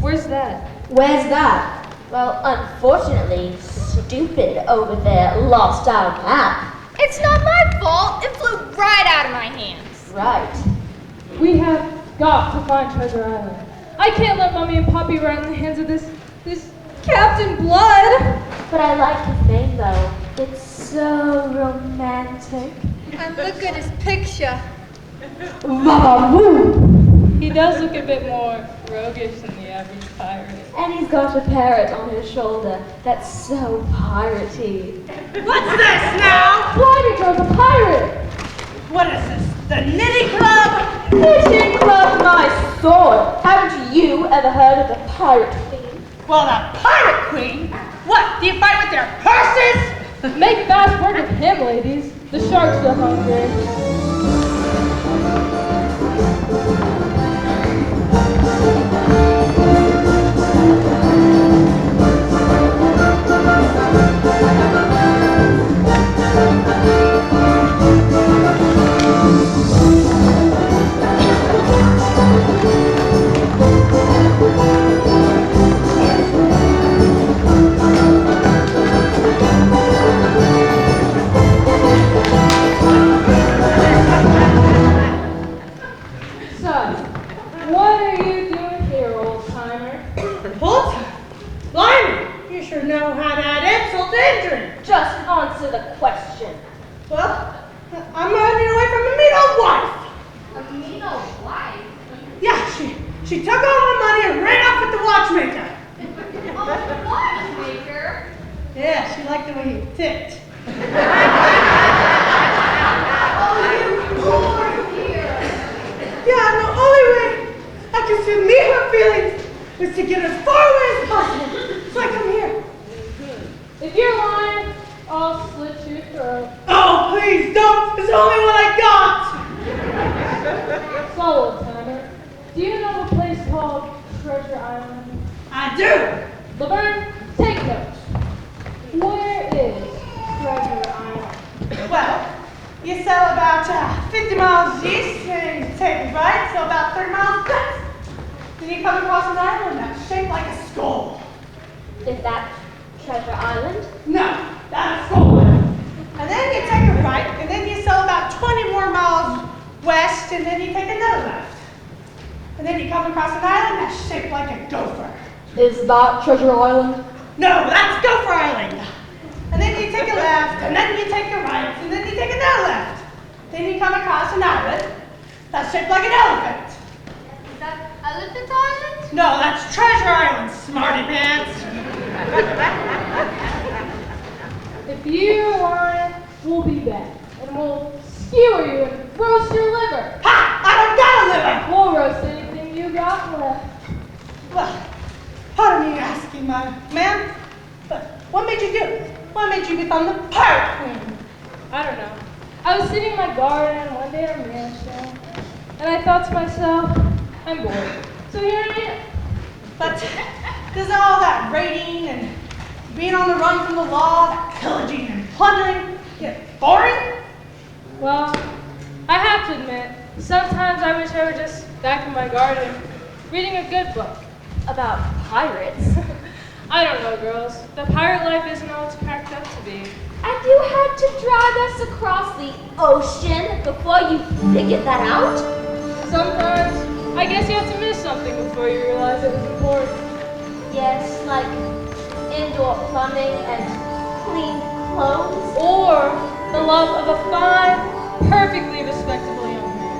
Where's that? Where's that? Well, unfortunately, stupid over there lost our map. It's not my fault. It flew right out of my hands. Right. We have got to find Treasure Island. I can't let Mommy and Poppy rot in the hands of this Captain Blood. But I like his name, though. It's so romantic. And look at his picture. He does look a bit more roguish than the average pirate. And he's got a parrot on his shoulder that's so piratey. What's this now? Why did you a pirate? What is this? The Knitting Club? Knitting Club, my sword! Haven't you ever heard of the Pirate Queen? Well, the Pirate Queen? What? Do you fight with their purses? Make fast work of him, ladies. The sharks are hungry. Just answer the question. Well, I'm running away from a mean old wife. A mean old wife? Yeah, she took all my money and ran off with the watchmaker. A watchmaker? Yeah, she liked the way he ticked. Oh, you poor dear. Yeah, the only way I could submit her feelings was to get as far away as possible. So I come here. If you're lying, I'll slit your throat. Oh, please don't. It's the only one I got. Follow, Tanner. Do you know a place called Treasure Island? I do. Laverne, take notes. Where is Treasure Island? Well, you sail about 50 miles east and you take a right, so about 30 miles west. Then you come across an island that's shaped like a skull. Is that Treasure Island? No, that's a skull. And then you take a right, and then you sail about 20 more miles west, and then you take another left. And then you come across an island that's shaped like a gopher. Is that Treasure Island? No, that's Gopher Island. And then you take a left, and then you take a right, and then you take another left. Then you come across an island that's shaped like an elephant. Is that Elephant Island? No, that's Treasure Island, smarty pants. If you're lying, we'll be back. And we'll skewer you and roast your liver. Ha! I don't got a liver! We'll roast anything you got left. Well, pardon me asking, my man, but what made you do it? What made you become the Pirate Queen? I don't know. I was sitting in my garden one day at a mansion, and I thought to myself, I'm bored. So here I am. But does all that raiding and being on the run from the law, that pillaging and plundering, get boring? Well, I have to admit, sometimes I wish I were just back in my garden, reading a good book. About pirates? I don't know, girls. The pirate life isn't all it's cracked up to be. And you had to drag us across the ocean before you figured that out? sometimes, I guess you have to miss something before you realize it was important. Yes, like indoor plumbing and clean clothes. Or the love of a fine, perfectly respectable young man.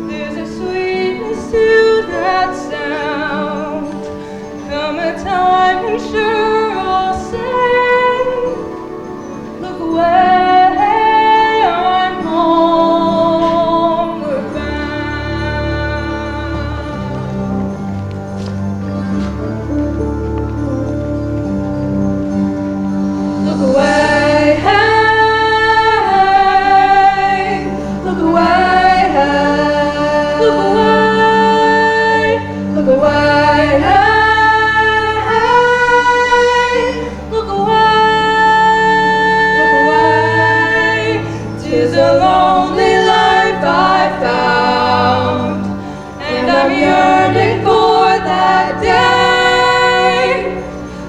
There's a sweetness to that sound. Come a time when sure I'll say, look away, I'm homeward bound. Look away, hey, look away, hey, look away, look away, hey, look away. 'Tis a lonely life I found, and I'm yearning for that day.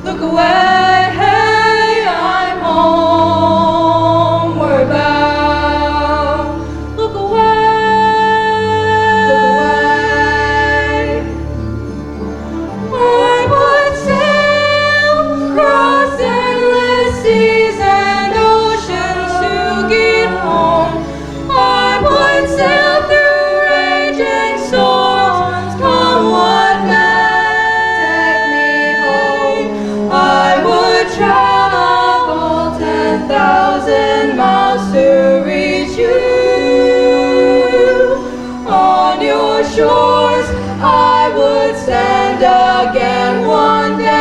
Look away, hey, I'm homeward bound. Look away, look away. I would sail across endless seas and oceans to get home. I would sail through raging storms, come what may. Take me home. I would travel 10,000 miles to reach you. On your shores I would stand again one day.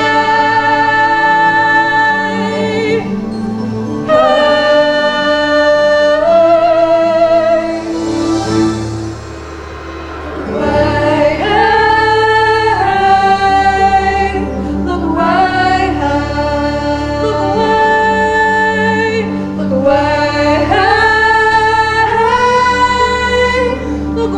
Look away, hey, look away, look away, hey, look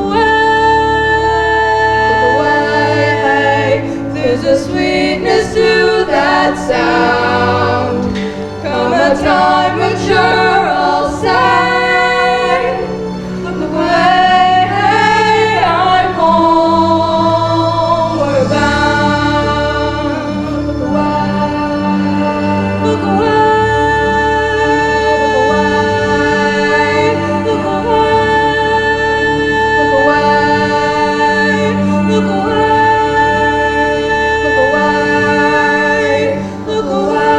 away. There's a sweetness to that sound. Come a time when sure I'll say, look away, hey, I'm homeward bound. Look away, look away, look away, look away, look away, look away.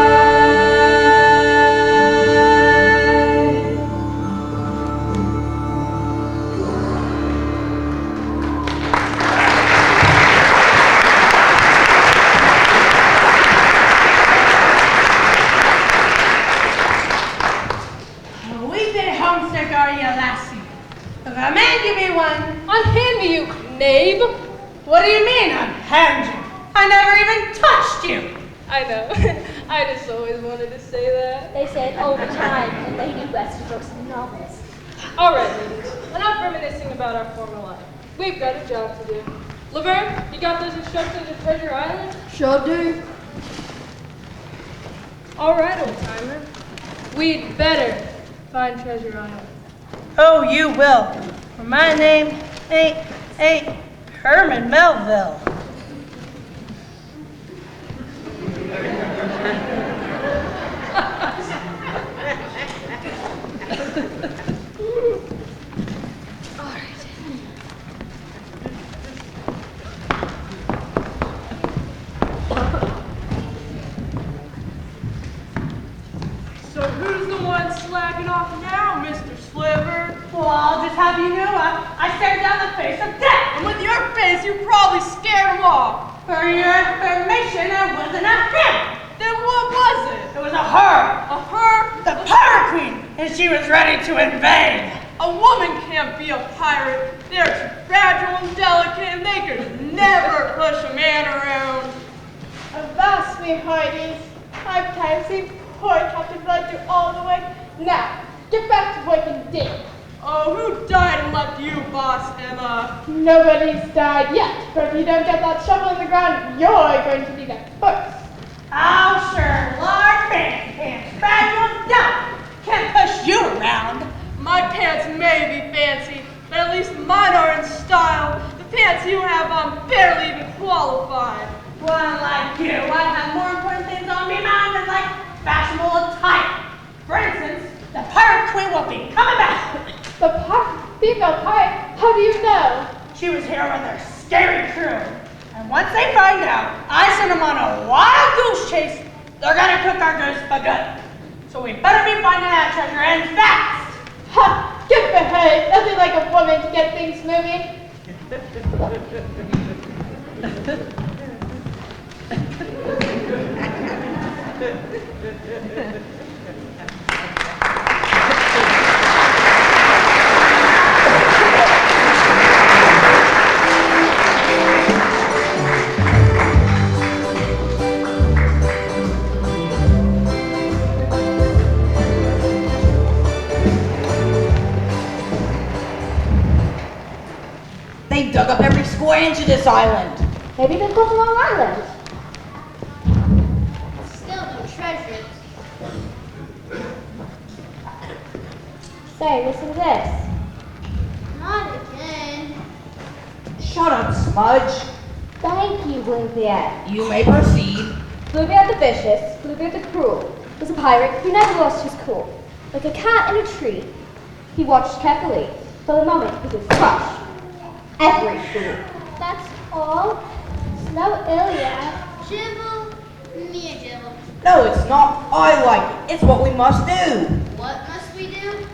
A wee bit homesick are you, lassie? If a man give me one, Unhand me, you knave! what do you mean unhand you? I never even touched you. I know. I just always wanted to say that. They say it all the time in Lady Westbrook's novels. All right, ladies. Enough reminiscing about our former life. We've got a job to do. Laverne, you got those instructions at Treasure Island? Sure do. All right, old timer. We'd better find Treasure Island. Oh, you will. For my name ain't Herman Melville. So who's the one slacking off now, Mr. Sliver? Well, I'll just have you know, I stared down the face of death. And with your face, you probably scared him off. For your information, it wasn't a him. Then what was it? It was a her. A her? The Pirate Queen. And she was ready to invade. A woman can't be a pirate. They're too fragile and delicate, and they could never push a man around. Avast me, Heidi. I'm tired of seeing poor Captain Blood do all the way. Now, get back to work and dig. Oh, who died and left you, Boss Emma? Nobody's died yet, but if you don't get that shovel in the ground, you're going to be next first. Oh, sure, Lord Pants, fragile and delicate. Can't push you around. My pants may be fancy, but at least mine are in style. The pants you have on barely even qualified. One like you, I have more important things on me mind than like fashionable attire. For instance, the pirate queen will be coming back. The female pirate? How do you know? She was here with her scary crew. And once they find out I sent them on a wild goose chase, they're gonna cook our goose for good. So we better be finding that treasure and fast. Ha! Get beheaded! Nothing like a woman to get things moving. They dug up every square inch of this island. Maybe they've got the wrong island. Still no treasures. Say, listen to this. Not again. Shut up, Smudge. Thank you, Bluebeard. You may proceed. Bluebeard the vicious, Bluebeard the cruel, was a pirate who never lost his cool. Like a cat in a tree, he watched carefully for the moment he could crush every fool. That's all. It's no Iliad. Jibble, me a jibble. No, it's not. I like it. It's what we must do. What must we do?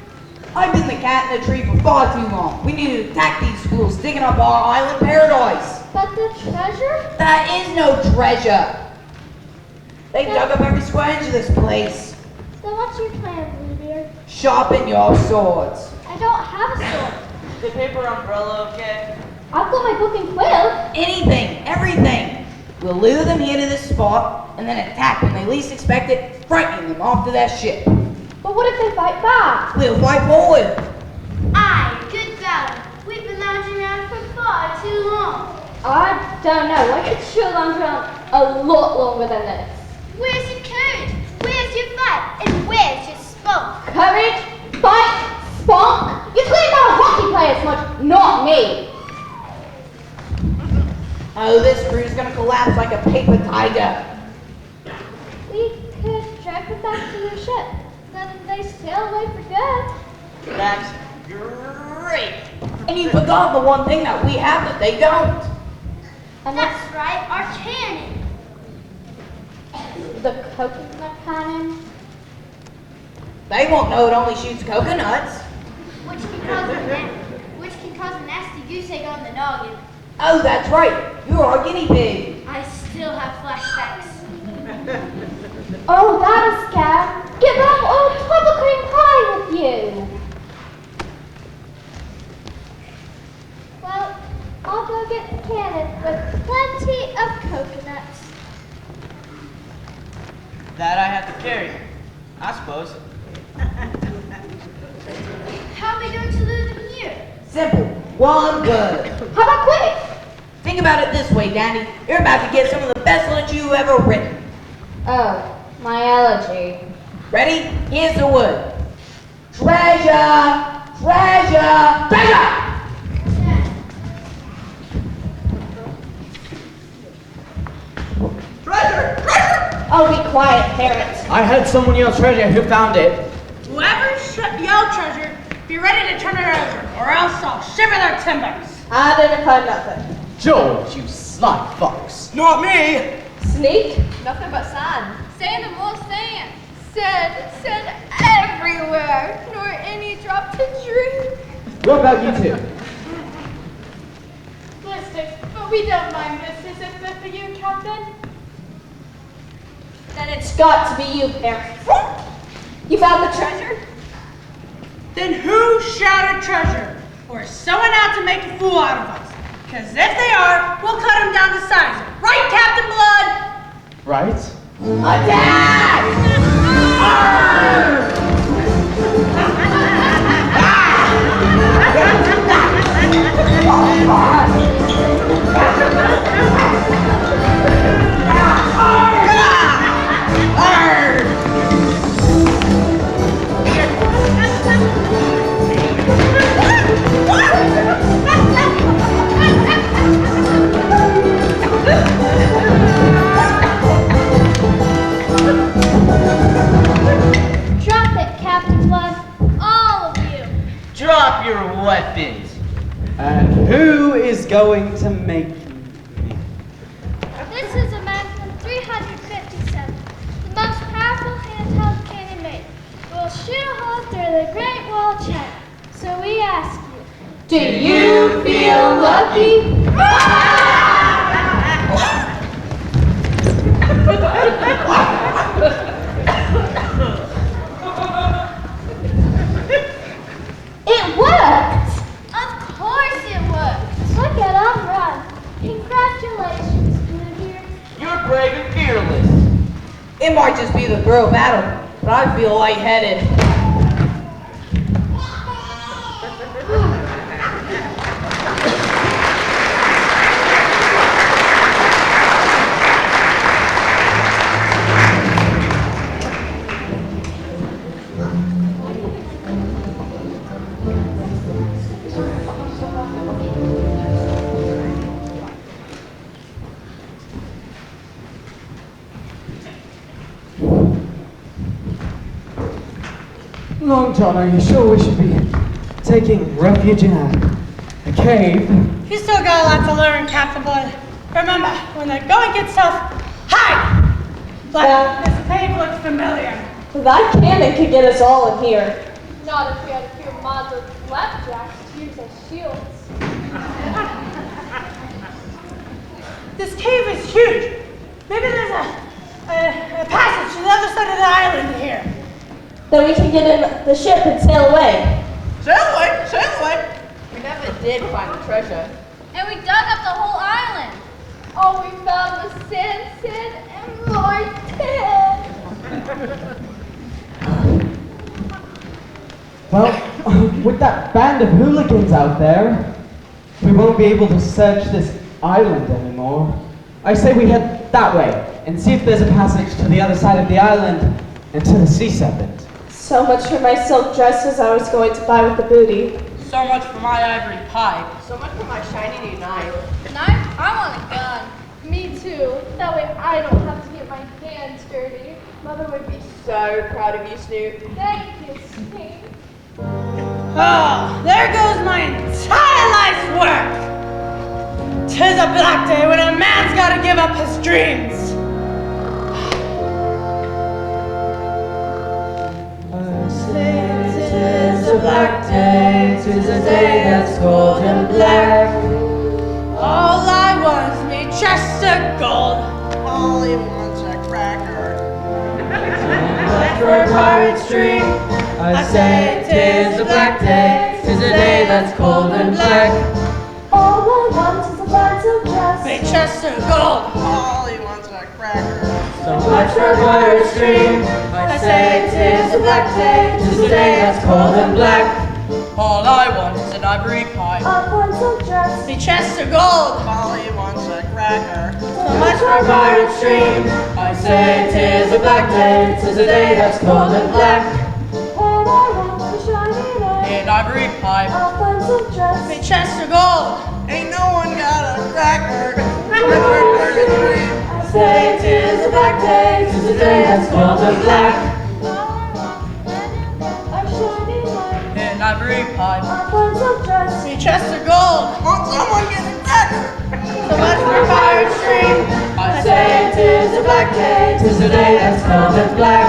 I've been the cat in the tree for far too long. We need to attack these schools, digging up our island paradise. But the treasure? That is no treasure. They dug up every square inch of this place. So what's your plan, Bluebeard? Sharpen your swords. I don't have a sword. The paper umbrella, okay? I've got my book and quill. Anything, everything. We'll lure them here to this spot and then attack when they least expect it, frightening them off to their ship. But what if they fight back? We'll fight forward. Aye, good battle. We've been lounging around for far too long. I don't know. I could sure lounge around a lot longer than this. Where's your courage? Where's your fight? And where's your spunk? Courage, fight, spunk. You're clearly not a hockey player, Smudge, not me. Oh, this crew's gonna collapse like a paper tiger. We could drag them back to their ship. Then they sail away for good. That's great. And you forgot the one thing that we have that they don't. And that's right, our cannon. The coconut cannon. They won't know it only shoots coconuts. Which can cause a nasty goose egg on the noggin. Oh, that's right. You're our guinea pig. I still have flashbacks. Oh, that is scam. Get that old tub cream pie with you. Well, I'll go get the cannon with plenty of coconuts. That I have to carry, I suppose. How are we going to lure them here? Simple. One good. How about quick? Think about it this way, Danny. You're about to get some of the best lunch you've ever written. Oh, my allergy. Ready? Here's the word. Treasure! Treasure! Treasure! Treasure! Treasure! Oh, be quiet, parents. I heard someone yell treasure. Who found it? Whoever yelled treasure, be ready to turn it over, or else I'll shiver their timbers. I didn't find nothing. George, you sly fox. Not me! Sneak? Nothing but sand. Sand and more sand. Sand everywhere, nor any drop to drink. What about you two? Ballistics, but we don't mind this. Is it good for you, Captain? Then it's got to be you, parents. You found the treasure? then who shouted treasure? Or is someone out to make a fool out of us? Because if they are, we'll cut them down to size. Right, Captain Blood? Right? Attack! Drop it, Captain Blood. All of you. Drop your weapons. And who is going to make me? This is a man from 357, the most powerful handheld cannon made. We'll shoot a hole through the Great Wall of China. So we ask you, Do you feel lucky? It worked! of course it worked. Look at him run. Congratulations, Junir. You're brave and fearless. It might just be the thrill of battle, but I feel lightheaded. Long John, are you sure we should be taking refuge in a cave? You still got a lot to learn, Captain Blood. Remember, when the going gets tough, hide! But this cave looks familiar. That cannon could get us all in here. Not if we had a few mods of flapjacks to use as shields. This cave is huge. Maybe there's a passage to the other side of the island here. Then we can get in the ship and sail away. Sail away, sail away. We never did find the treasure. And we dug up the whole island. Oh, we found the sand and more sand. Well, with that band of hooligans out there, we won't be able to search this island anymore. I say we head that way and see if there's a passage to the other side of the island and to the sea serpent. So much for my silk dresses I was going to buy with the booty. So much for my ivory pipe. So much for my shiny new knife. Knife? I want a gun. Me too. That way I don't have to get my hands dirty. Mother would be So proud of you, Snoop. thank you, Sneak. Oh, there goes my entire life's work. 'Tis a black day when a man's gotta give up his dreams. Tis a black day, tis a day that's cold and black. All I want's me chest of gold. All he wants a cracker. For a pirate's dream, I say tis a black day, tis a day that's cold and black. All I want is a bottle dress. Me chest of gold. All he wants a cracker. So much for a pirate's dream, I say tis a black day, tis a day that's cold and black. All I want is an ivory pipe. A bottle dress. Me chest of gold. All he wants a cracker. So much for a pirate's dream, I say tis a black day, tis a day that's cold and black. And I want a shiny knife. An ivory pipe. A bottle dress. Me chest of gold. Ain't no one got a cracker. Cracker dream. I say tis a black day, tis a day that's cold and black. A shiny knife. An ivory pipe. A bottle dress. Me chest of gold. Won't someone get a cracker? So much for a pirate's dream. I say tis a black day, tis a day that's cold and black.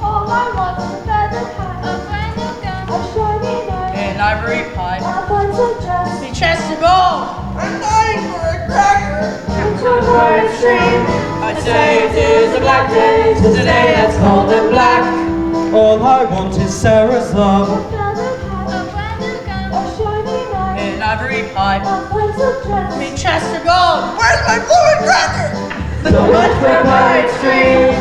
All I want is a feather hat. A brand new gun. A shiny knife. An ivory pipe. A bottle dress. Me chest of gold. I'm dying for a cracker. Pirate's dream, I say tis a black day, tis a day that's cold and black. All I want is Sarah's love. A feather every pipe. Me chest of gold. Where's my fluid cracker? So much for Pirate Street.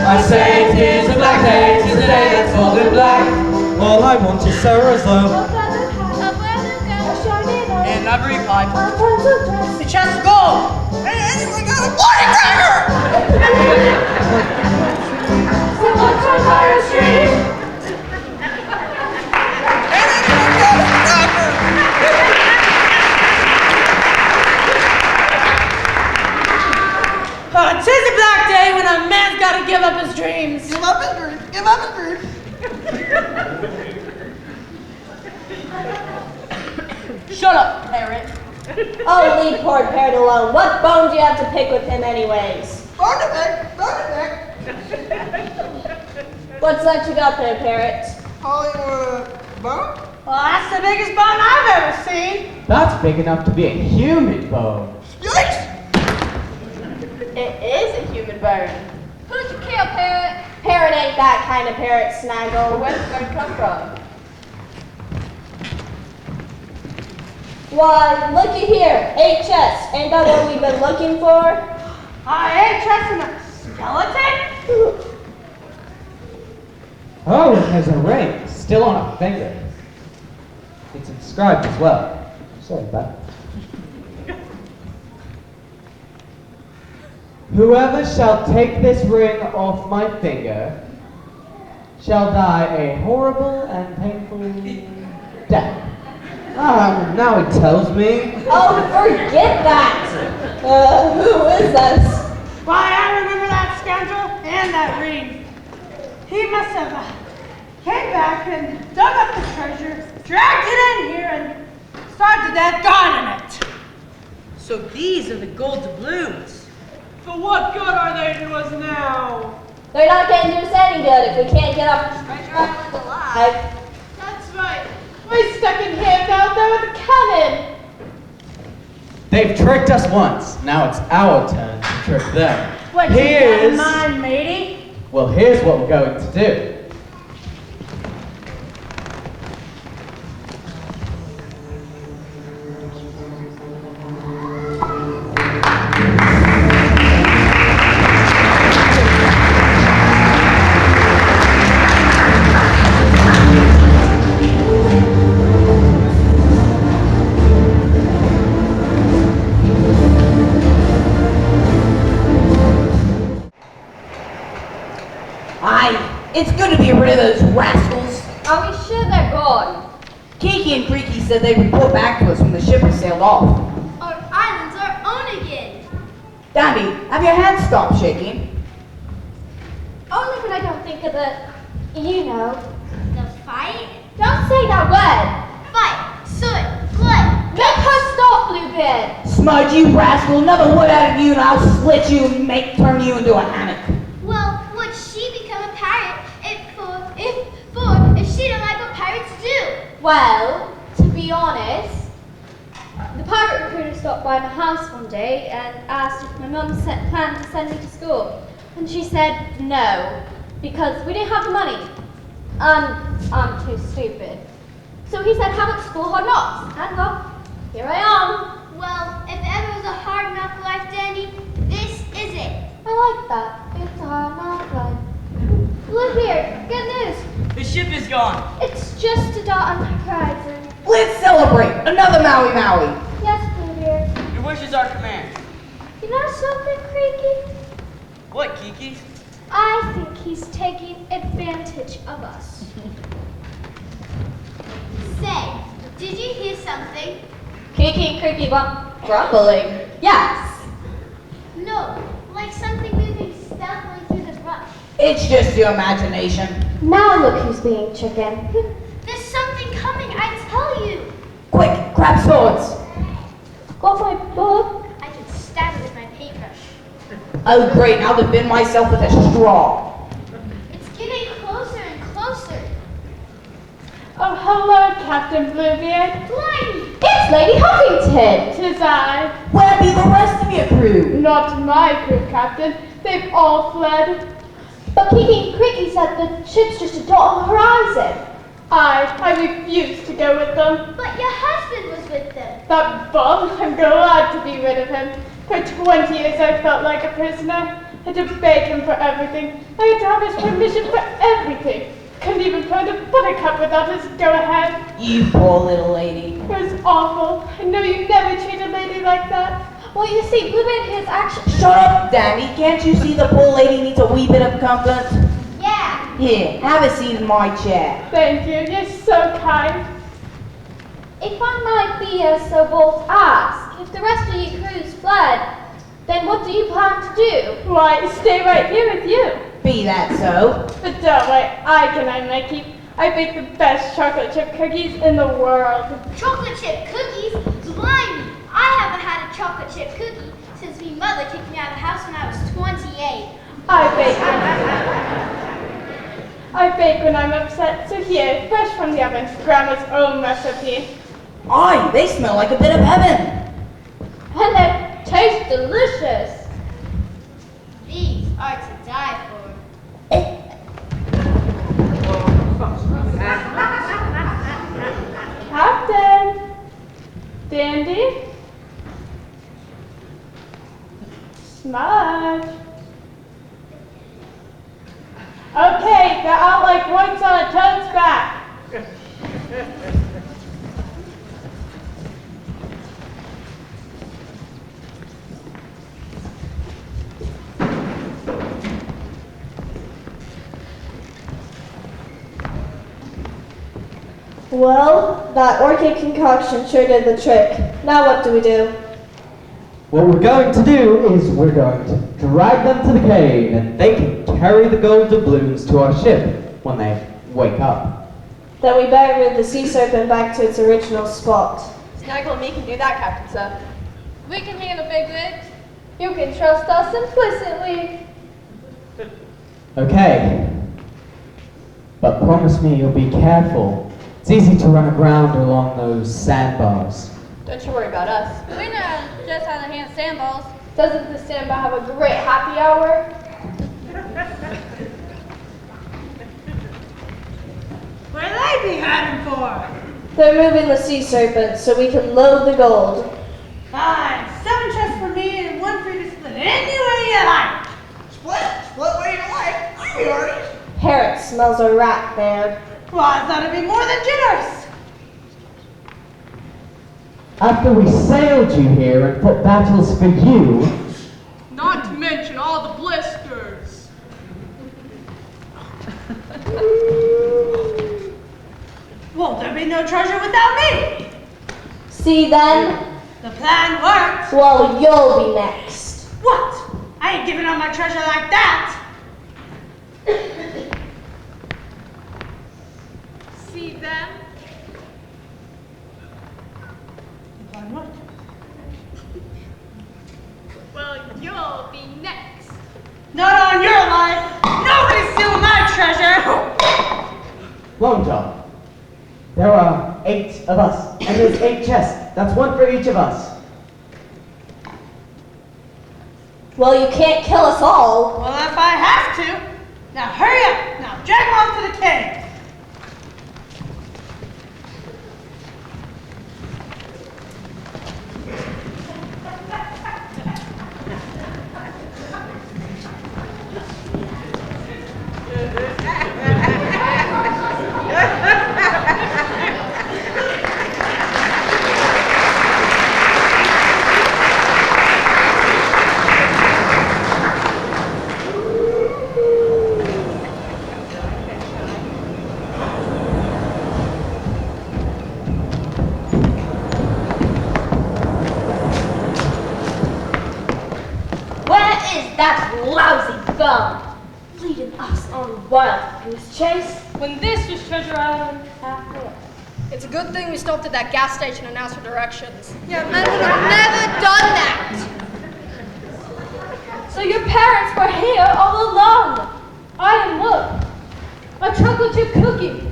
I say it is a black day, 'tis a day that's all in black. All I want is Sarah's love. In every pipe. Me chest of gold. Hey, anyone got a fluid cracker? So much for Pirate Street. Oh, 'tis a black day when a man's gotta give up his dreams. Give up his dreams. Give up his dreams. Shut up, parrot. Oh, leave poor Parrot alone. What bone do you have to pick with him anyways? Bone to pick. Bone to What's that you got there, Parrot? Hollywood bone? Well, that's the biggest bone I've ever seen. That's big enough to be a human bone. Yikes! It is a human bone. Who did you kill, Parrot? Parrot ain't that kind of parrot, Snaggle. Where's the bone come from? Why, looky here. HS. Ain't that what we've been looking for? HS and a skeleton? Oh, and there's a ring still on a finger. It's inscribed as well. Sorry about that. Whoever shall take this ring off my finger shall die a horrible and painful death. Now he tells me. Oh, forget that. Who is this? Why, I remember that scoundrel and that ring. He must have came back and dug up the treasure, dragged it in here, and starved to death, gone in it. So these are the gold doubloons. But what good are they to us now? They're not going to do us any good if we can't get off Treasure Island alive. That's right. We stuck in him out there with a cannon. They've tricked us once. Now it's our turn to trick them. What you got in mind, matey? Well, here's what we're going to do. It's good to be rid of those rascals. Are we sure they're gone? Kiki and Creaky said they'd report back to us when the ship has sailed off. Our island's our own again. Dandy, have your hands stopped shaking? Only when I don't think of the, you know. The fight? Don't say that word. Fight, sword, blood. Make her stop, Bluebeard. Smudge, you rascal, another word out of you and I'll slit you and turn you into a hammock. Well, would she become a pirate if she don't like what pirates do? Well, to be honest, the pirate recruiter stopped by my house one day and asked if my mum planned to send me to school. And she said no, because we didn't have the money. And I'm too stupid. So he said, how about school hard knocks? And well, here I am. Well, if ever was a hard knock life, Danny, this is it. I like that. It's a hard knock life. Bluebeard, good news. The ship is gone. It's just a dot on the horizon. Let's celebrate! Another Maui Maui! Yes, Bluebeard. Your wish is our command. You know something, Creaky? What, Kiki? I think he's taking advantage of us. Say, did you hear something? Kiki and Creaky grumbling. Yes. No, like something moving stealthily through the brush. It's just your imagination. Now look who's being chicken. There's something coming, I tell you. Quick, grab swords. Got my book. I can stab it with my paintbrush. Oh great, now to bend myself with a straw. It's getting closer and closer. Oh, hello, Captain Bluebeard. Blimey! It's Lady Huffington. 'Tis I. Where be the rest of your crew? Not my crew, Captain. They've all fled. But Kiki and Creaky said the ship's just a dot on the horizon. I refused to go with them. But your husband was with them. That bum, I'm glad to be rid of him. For 20 years I felt like a prisoner. I had to beg him for everything. I had to have his permission for everything. Couldn't even put a buttercup without his go-ahead. You poor little lady. It was awful. I know you never treat a lady like that. Well, you see, Bluebird his action. Shut up, Danny. Can't you see the poor lady needs a wee bit of comfort? Yeah. Here, have a seat in my chair. Thank you. You're so kind. If I might be so bold to ask, if the rest of your crew's fled, then what do you plan to do? Why, stay right here with you. Be that so? But don't worry, I can earn my keep. I bake the best chocolate chip cookies in the world. Chocolate chip cookies? Blimey! I haven't had a chocolate chip cookie since my mother kicked me out of the house when I was 28. I bake when I'm upset, so here, fresh from the oven, Grandma's own recipe. Aye, they smell like a bit of heaven. And they taste delicious. These are to die for. Captain! Dandy? Smudge? Okay, they're out like points on a toad's back. Well, that orchid concoction sure did the trick. Now what do we do? What we're going to do is we're going to drag them to the cave and they can carry the gold doubloons to our ship when they wake up. Then we better move the sea serpent back to its original spot. Snaggle and me can do that, Captain Sir. We can handle big wigs. You can trust us implicitly. Okay. But promise me you'll be careful. It's easy to run aground along those sandbars. Don't you worry about us. We know just how to hand sandballs. Doesn't the sandbar have a great happy hour? Where'd they be heading for? They're moving the sea serpent so we can load the gold. Fine. 7 chests for me and 1 for you to split any way you like. Split way you like. I'm yours. Harriet smells a rat, man. Well, I thought it'd be more than generous. After we sailed you here and fought battles for you, Not to mention all the blisters. Well, there'd be no treasure without me. See then? The plan worked. Well, you'll be next. What? I ain't giving up my treasure like that. See them? The plan worked. Well, you'll be next. Not on your life. Nobody's stealing my treasure. Long John, there are 8 of us, and there's 8 chests. That's 1 for each of us. Well, you can't kill us all. Well, if I have to. Now hurry up. Now drag them off to the cave. That lousy bum, leading us on a wild goose chase. When this was Treasure Island after all. It's a good thing we stopped at that gas station and asked for directions. Your men would have never done that. So your parents were here all along. And look, a chocolate chip cookie.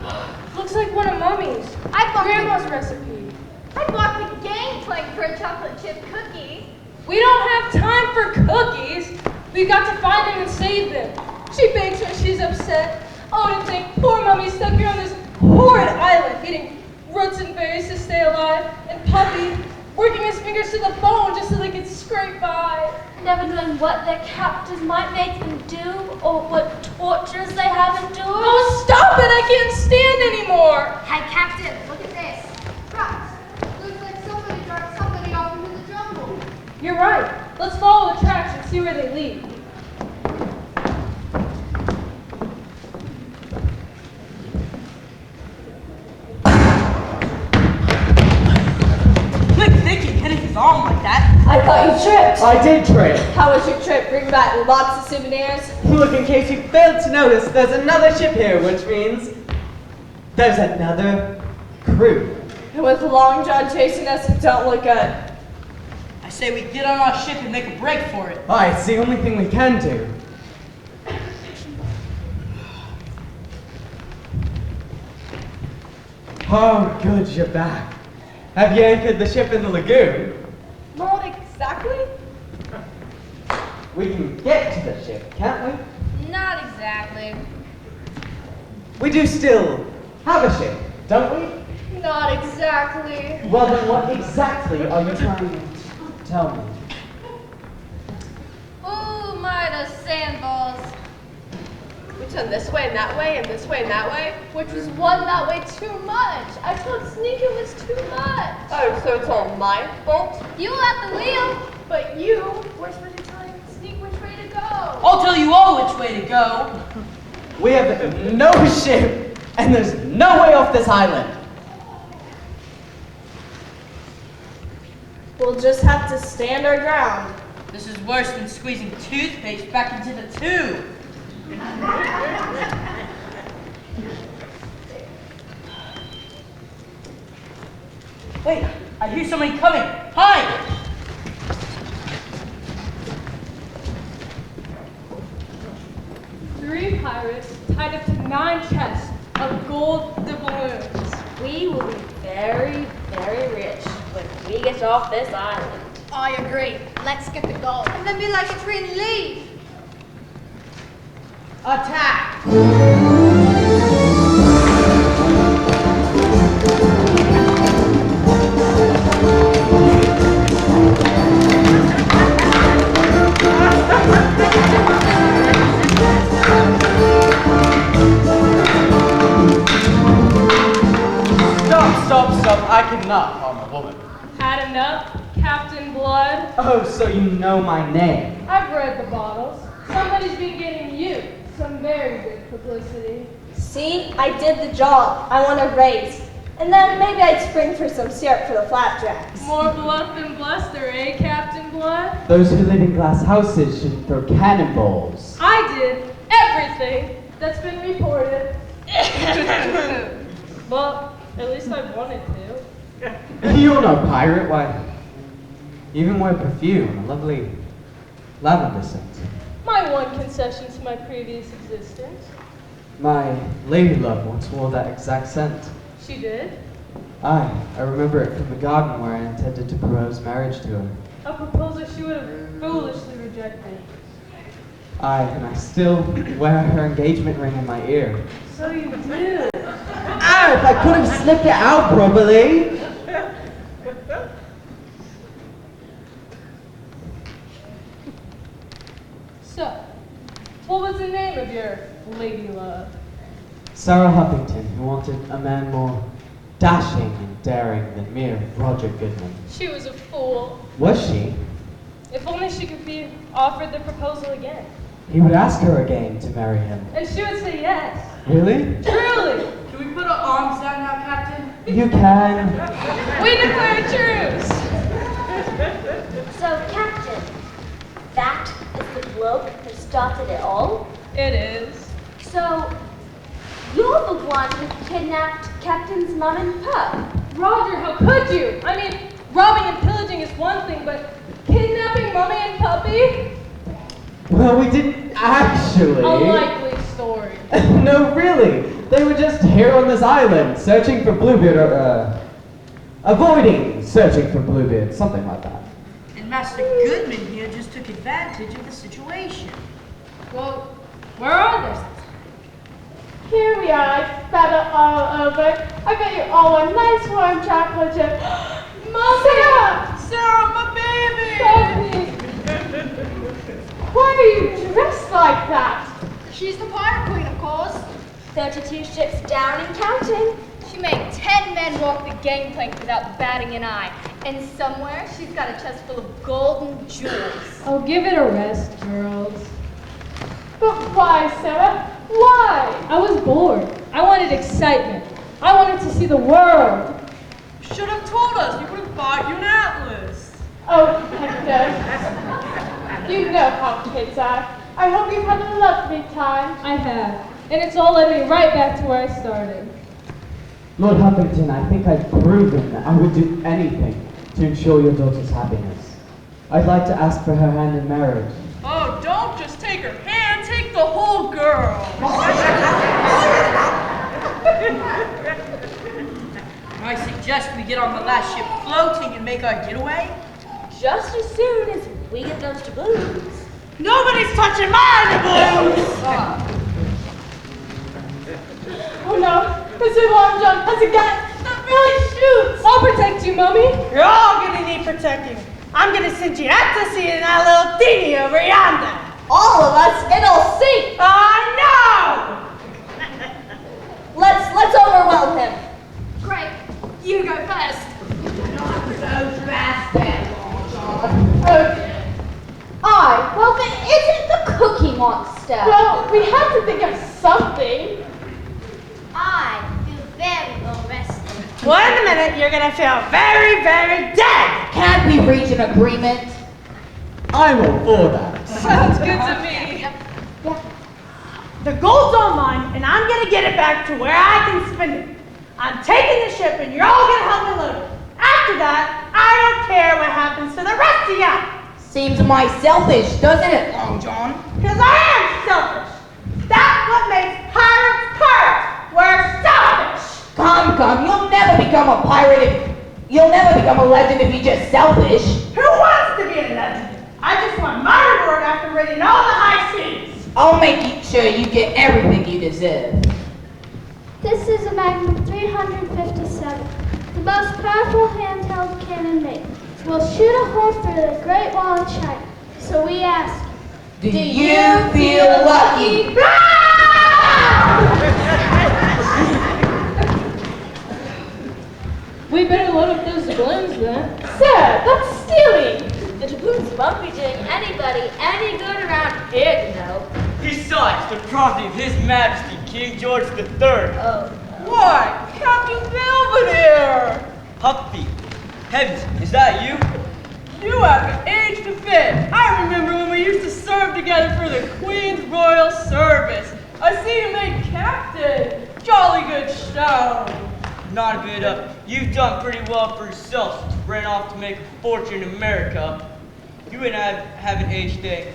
Looks like one of Mommy's. Grandma's recipe. I bought the gangplank for a chocolate chip cookie. We don't have time for cookies. We've got to find them and save them. She bakes when she's upset. Oh, to think poor Mommy stuck here on this horrid island, eating roots and berries to stay alive, and Puppy working his fingers to the bone just so they could scrape by. Never knowing what their captors might make them do or what tortures they have endured. Oh, stop it! I can't stand anymore! Hey, Captain, look at this. Right. Looks like somebody dragged somebody off into the jungle. You're right. Let's follow the tracks and see where they lead. Quick thinking, hitting his arm like that. I thought you tripped. I did trip. How was your trip? Bring back lots of souvenirs? Look, in case you failed to notice, there's another ship here, which means there's another crew. And with Long John chasing us, it don't look good. I say we get on our ship and make a break for it. Aye, it's the only thing we can do. Oh, good, you're back. Have you anchored the ship in the lagoon? Not exactly. We can get to the ship, can't we? Not exactly. We do still have a ship, don't we? Not exactly. Well, then what exactly are you trying to tell me? Ooh, might sandballs. We turn this way and that way and this way and that way. Which was one that way too much. I told Sneak it was too much. Oh, so it's all my fault? You were at the wheel, but you were supposed to tell Sneak which way to go. I'll tell you all which way to go. We have no ship, and there's no way off this island. We'll just have to stand our ground. This is worse than squeezing toothpaste back into the tube. Wait, I hear somebody coming. Hide! 3 pirates tied up to 9 chests of gold doubloons. We will be very, very rich when we get off this island. I agree. Let's get the gold. And then be like a tree and leave. Attack! Stop, I cannot harm a woman. Had enough, Captain Blood? Oh, so you know my name. I've read the bottles. Somebody's been getting you some very good publicity. See, I did the job. I want a raise. And then maybe I'd spring for some syrup for the flapjacks. More bluff than bluster, eh, Captain Blood? Those who live in glass houses should throw cannonballs. I did everything that's been reported. Well, at least I wanted to. You're no pirate, why? You even wear perfume, a lovely lavender scent. My one concession to my previous existence. My lady love once wore that exact scent. She did? Aye, I remember it from the garden where I intended to propose marriage to her. A proposal she would have foolishly rejected. Aye, and I still wear her engagement ring in my ear. So you do? Ah, if I could have slipped it out properly! So, what was the name of your lady love? Sarah Huffington, who wanted a man more dashing and daring than mere Roger Goodman. She was a fool. Was she? If only she could be offered the proposal again. He would ask her again to marry him. And she would say yes. Really? Truly! Can we put our arms down now, Captain? You can. We declare truce! So, Captain, that is the bloke who started it all? It is. So, you're the one who kidnapped Captain's mum and pup. Roger, how could you? I mean, robbing and pillaging is one thing, but kidnapping Mummy and Puppy? Well, we didn't actually. A likely story. No, really. They were just here on this island, searching for Bluebeard, or, avoiding searching for Bluebeard, something like that. And Master Goodman here just took advantage of the situation. Well, where are they? Here we are, spat it all over. I got you all a nice warm chocolate chip. Mommy! Sarah, my baby! Why are you dressed like that? She's the pirate queen, of course. 32 ships down and counting. She made 10 men walk the gangplank without batting an eye. And somewhere, she's got a chest full of gold and jewels. Oh, give it a rest, girls. But why, Sarah? Why? I was bored. I wanted excitement. I wanted to see the world. Should have told us. We would have bought you an atlas. Oh, Hector. You know how kids are. I hope you've had a lovely time. I have. And it's all led me right back to where I started. Lord Huffington, I think I've proven that I would do anything to ensure your daughter's happiness. I'd like to ask for her hand in marriage. Oh, don't just take her hand, take the whole girl. I suggest we get on the last ship floating and make our getaway. Just as soon as we get those doubloons. Nobody's touching my doubloons! Oh no, Mr. Long John has a gun that really shoots! I'll protect you, Mommy. You're all gonna need protecting. I'm gonna send you out to sea in that little dinghy over yonder. All of us, it'll sink! I know! Let's overwhelm him. Great. You go first. Well, then isn't the Cookie Monster? Well, we have to think of something. I feel very well rested. Well, in a minute, you're gonna feel very, very dead. Can't we reach an agreement? I'm all for that. Sounds good to me. The gold's all mine, and I'm gonna get it back to where I can spend it. I'm taking the ship, and you're all gonna help me load it. After that, I don't care what happens to the rest of ya. Seems mighty selfish, doesn't it, Long John? Because I am selfish. That's what makes pirates pirates. We're selfish. Come, you'll never become a pirate if... You'll never become a legend if you're just selfish. Who wants to be a legend? I just want my reward after ridding all the high seas. I'll make sure you get everything you deserve. This is a Magnum 357, the most powerful handheld cannon made. Will shoot a hole through the Great Wall of China. So we ask, Do you feel lucky? We better load up those balloons then. Sir, that's stealing! The doubloons won't be doing anybody any good around here, you know. Besides, the property of His Majesty King George III. Oh. Why, Captain Belvedere! Huffy. Heavens, is that you? You have an age to fit. I remember when we used to serve together for the Queen's Royal Service. I see you made captain. Jolly good show. Not a bit up. You've done pretty well for yourself since you ran off to make a fortune in America. You and I have an age thing.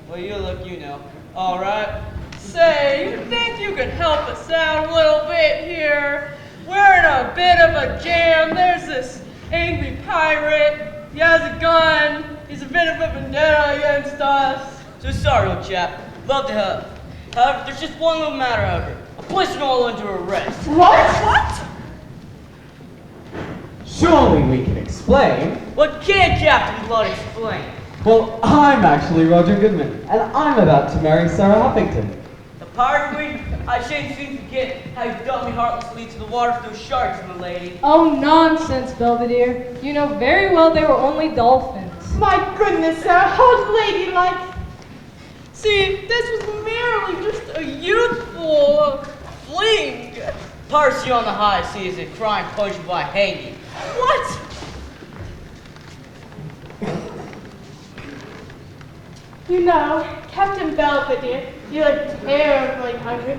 Well, you look, you know. All right. Say, you think you could help us out a little bit here? We're in a bit of a jam. There's this angry pirate. He has a gun. He's a bit of a vendetta against us. So sorry, old chap. Love to help. However, there's just one little matter, however. I'm placing all under arrest. What? Surely we can explain. What can Captain Blood explain? Well, I'm actually Roger Goodman, and I'm about to marry Sarah Huffington. The pirate queen? I shouldn't seem to forget how you dumped me heartlessly to the water for those sharks, my lady. Oh, nonsense, Belvedere. You know very well they were only dolphins. My goodness, Sarah, how ladylike. See, this was merely just a youthful fling. Piracy on the high seas is a crime punishable by hanging. What? You know, Captain Belvedere, you look terribly hungry.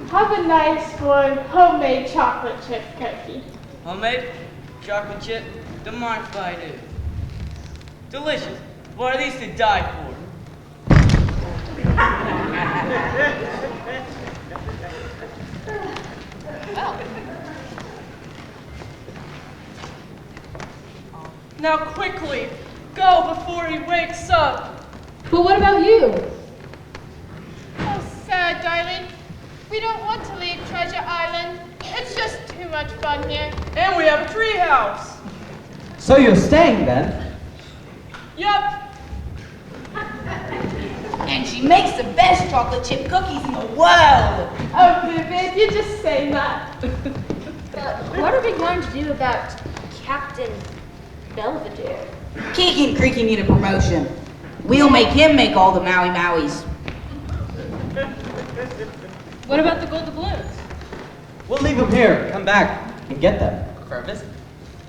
Have a nice warm homemade chocolate chip cookie. Homemade? Chocolate chip? Don't mind if I do. Delicious. Well, at least to die for. Now quickly, go before he wakes up. But what about you? Oh, sad, darling. We don't want to leave Treasure Island. It's just too much fun here. And we have a tree house. So you're staying then? Yep. And she makes the best chocolate chip cookies in the world. Oh, Vivid, you're just saying that. But what are we going to do about Captain Belvedere? Kiki and Creaky need a promotion. We'll make him make all the Maui Mauis. What about the gold doubloons? We'll leave them here, come back, and get them for a visit.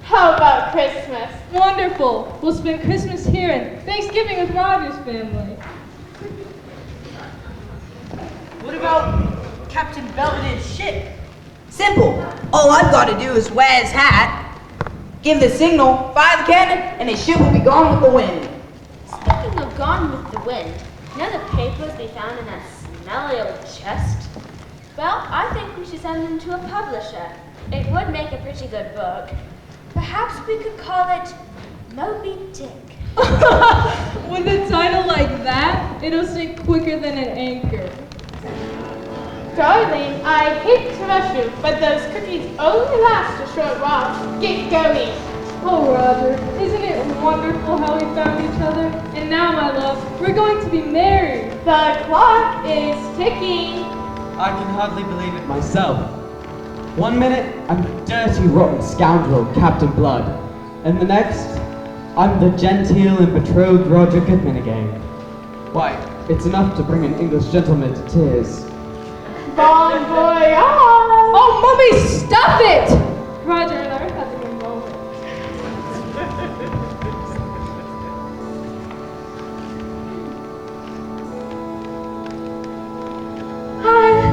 How about Christmas? Wonderful. We'll spend Christmas here and Thanksgiving with Roger's family. What about Captain Belvedere's ship? Simple. All I've got to do is wear his hat, give the signal, fire the cannon, and his ship will be gone with the wind. Speaking of gone with the wind, you know the papers we found in that smelly old chest? Well, I think we should send them to a publisher. It would make a pretty good book. Perhaps we could call it Moby Dick. With a title like that, it'll sink quicker than an anchor. Darling, I hate to rush you, but those cookies only last a short while. Get going. Oh, Roger, isn't it wonderful how we found each other? And now, my love, we're going to be married. The clock is ticking. I can hardly believe it myself. 1 minute, I'm the dirty, rotten scoundrel, Captain Blood. And the next, I'm the genteel and betrothed Roger Goodman again. Why, it's enough to bring an English gentleman to tears. Bon voyage! Oh, Mummy, stop it! Roger and I are having a moment. I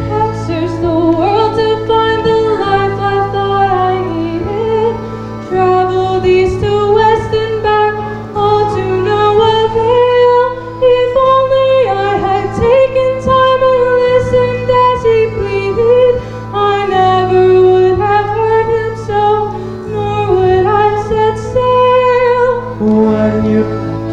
have searched the world to find the life I thought I needed. Traveled east to west and back, all to no avail. If only I had taken time and listened as he pleaded, I never would have heard him so, nor would I set sail. When you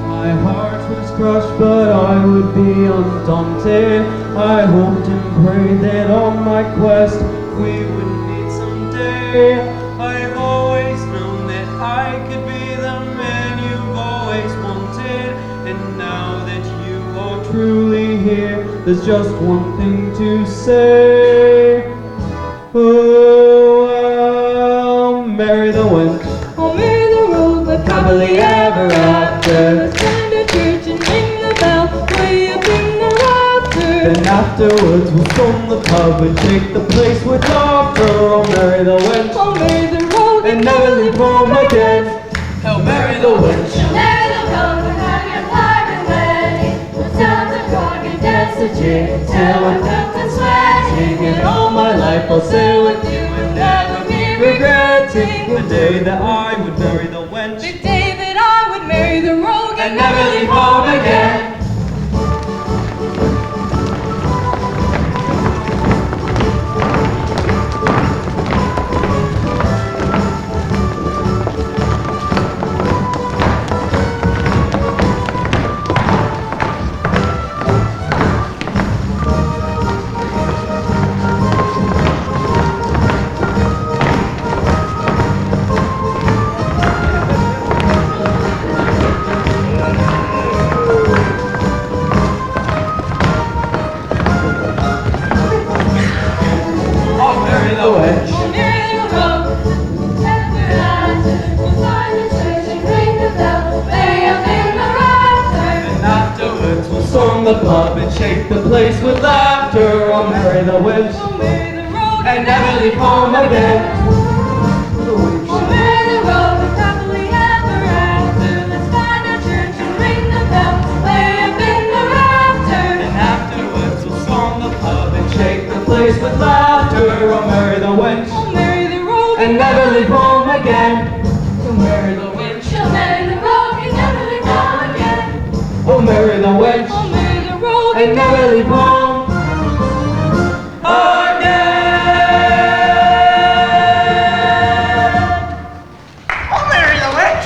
my heart was crushed, but I would be undaunted. I hoped and prayed that on my quest we would meet someday. I've always known that I could be the man you've always wanted. And now that you are truly here, there's just one thing to say. Oh, I'll marry the wench. I'll marry the road, live happily ever after. Let's find a church and ring the bell, way up in the rafters. Then afterwards we'll storm the pub and shake the place with laughter. I'll marry the wench. I'll marry the road and never leave home again. I'll marry the wench. Marry the road, we're having a pirate wedding. We'll sound the rock and dance the jig till we're cooked and sweating. And all my life I'll sail with you and never be regretting the day that I would marry the wench. The day that I would marry the rogue And never leave home again. The pub and shake the place with laughter. I'll marry the wench and never leave home again. The wench. We'll marry the road, we're happily ever after. Let's find a church and ring the bell, way up in the rafters. And afterwards we'll storm the pub and shake the place with laughter. I'll marry the wench and never leave home again. I'll marry the wench. She'll marry the road and never leave home again. I'll marry the wench and never leave home again. I'll marry the witch.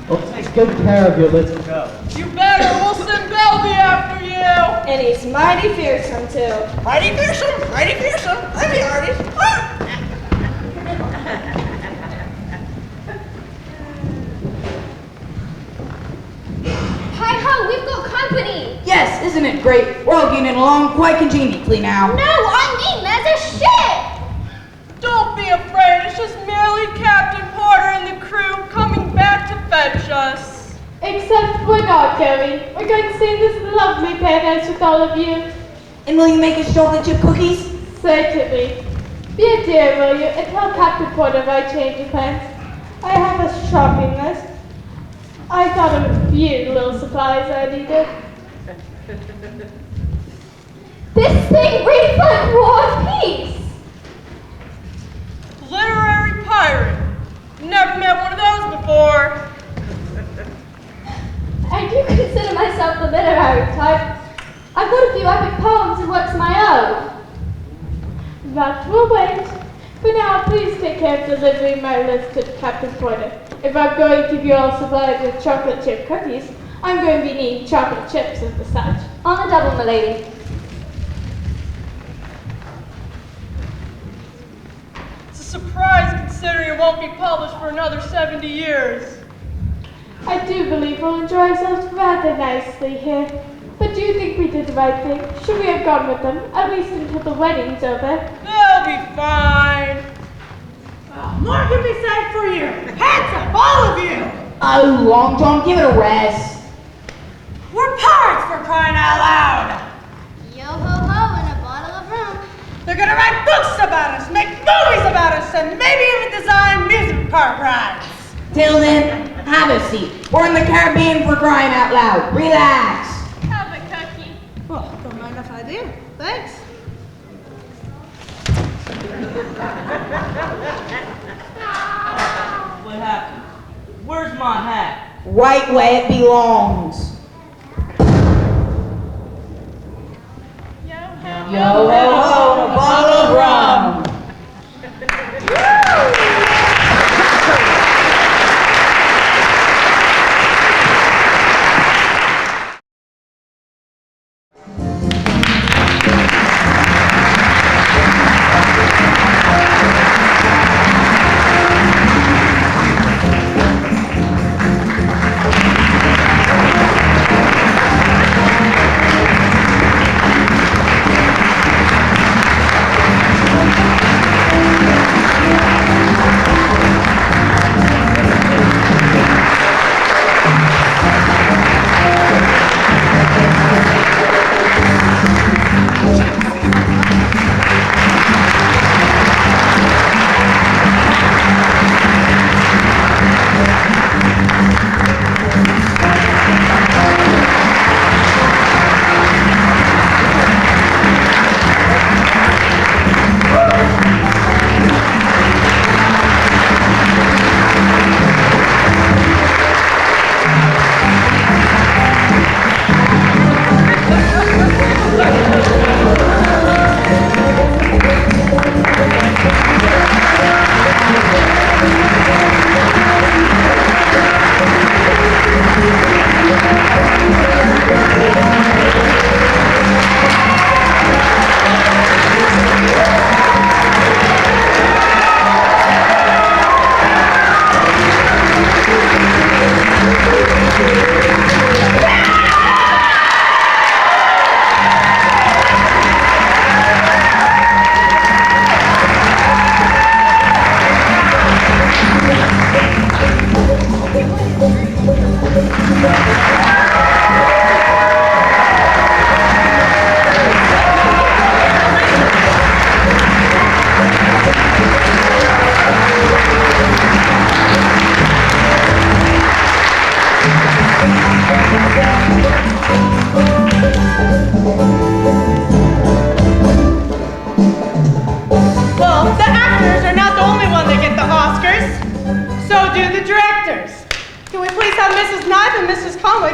Well, take good care of your little girl. You better, we'll send Belby after you. And he's mighty fearsome, too. Mighty fearsome, mighty fearsome. I'm the artist. Hi-ho, we've got company. Yes, isn't it great? We're all getting along quite congenially now. No, I mean there's a ship. Don't be afraid, it's just merely Captain Porter and the crew coming back to fetch us. Except we're not going. We're going to sing this lovely paradise with all of you. And will you make us chocolate chip cookies? Certainly. Be a dear, will you, and tell Captain Porter if I change of plans. I have a shopping list. I thought of a few little supplies I needed. This thing reads like War and Peace. Literary pirate. Never met one of those before. I do consider myself the literary type. I've got a few epic poems and works of my own. That will wait. For now, please take care of delivering my list to Captain Porter. If I'm going to give you all supplies with chocolate chip cookies, I'm going to be needing chocolate chips as the such. On the double, milady. It's a surprise considering it won't be published for another 70 years. I do believe we'll enjoy ourselves rather nicely here. But do you think we did the right thing? Should we have gone with them, at least until the wedding's over? They'll be fine. More can be said for you. Hands up, all of you. Oh, Long John, give it a rest. We're pirates, for crying out loud. Yo ho ho and a bottle of rum. They're gonna write books about us, make movies about us, and maybe even design amusement park rides. Till then, have a seat. We're in the Caribbean, for crying out loud. Relax. Have a cookie. Oh, don't mind if I do. Thanks. What happened? Where's my hat? Right where it belongs. Yo ho ho and a bottle of rum.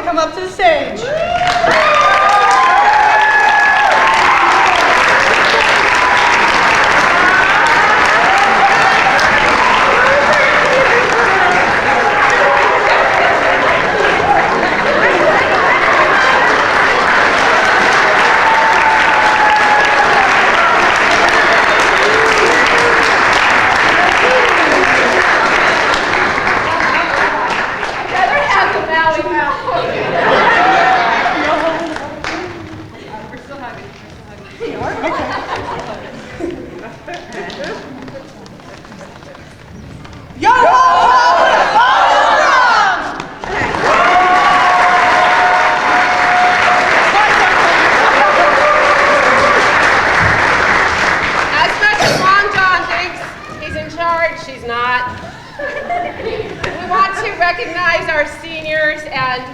Come up to the stage. We want to recognize our seniors and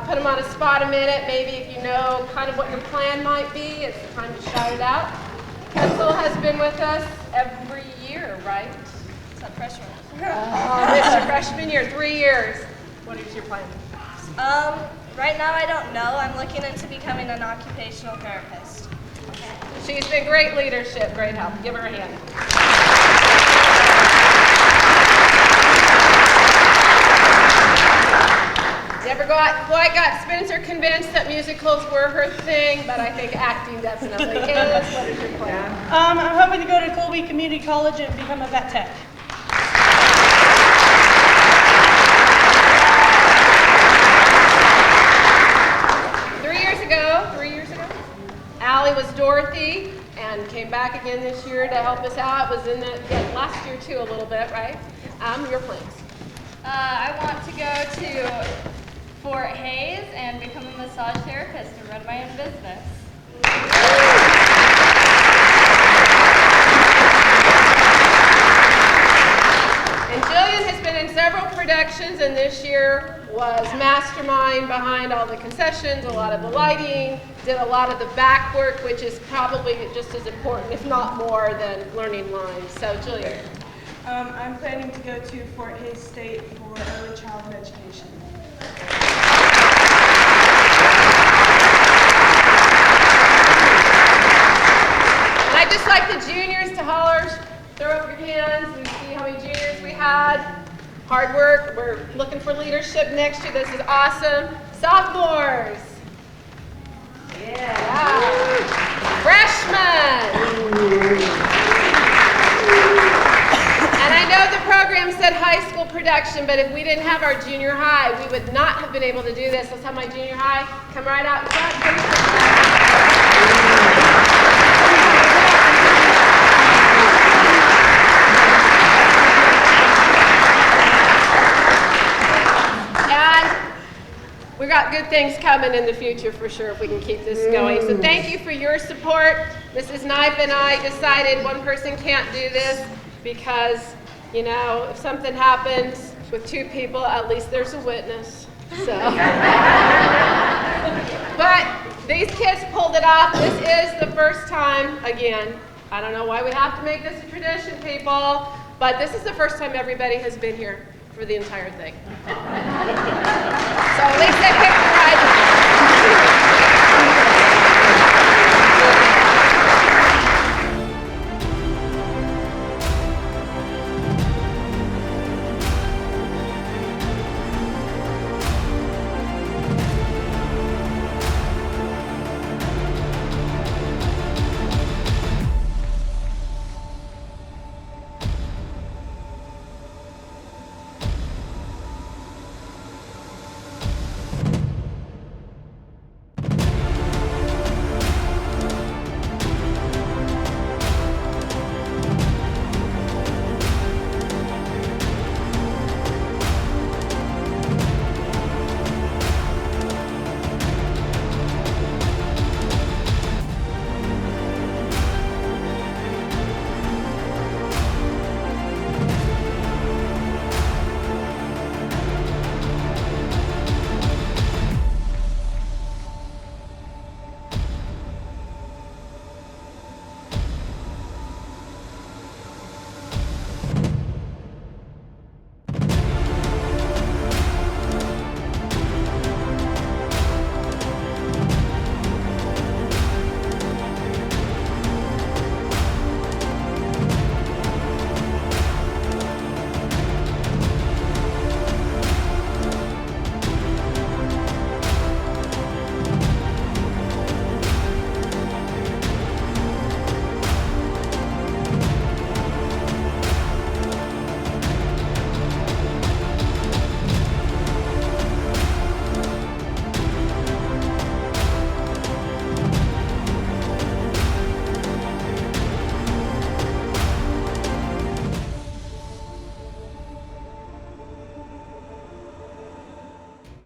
put them on a spot a minute. Maybe if you know kind of what your plan might be, it's the time to shout it out. Pencil has been with us every year, right? Except freshman. It's your freshman year, 3 years. What is your plan? Right now I don't know. I'm looking into becoming an occupational therapist. She's been great leadership, great help. Give her a hand. Never quite got Spencer convinced that musicals were her thing, but I think acting definitely is. What is your plan? I'm hoping to go to Colby Community College and become a vet tech. Three years ago, Allie was Dorothy and came back again this year to help us out. Was in the last year too a little bit, right? Your plans? I want to go to Fort Hayes and become a massage therapist and run my own business. And Jillian has been in several productions, and this year was mastermind behind all the concessions, a lot of the lighting, did a lot of the back work, which is probably just as important, if not more, than learning lines. So, Jillian. I'm planning to go to Fort Hays State for early childhood education. And I'd just like the juniors to holler, throw up your hands and see how many juniors we had. Hard work. We're looking for leadership next year. This is awesome. Sophomores. Yeah. Freshmen. And I know the program said high school production, but if we didn't have our junior high, we would not have been able to do this. Let's have my junior high come right out in front. We got good things coming in the future for sure if we can keep this going. So thank you for your support. Mrs. Knipe and I decided one person can't do this because, you know, if something happens with two people, at least there's a witness. So. But these kids pulled it off. This is the first time, again, I don't know why we have to make this a tradition, people, but this is the first time everybody has been here for the entire thing. So at least they picked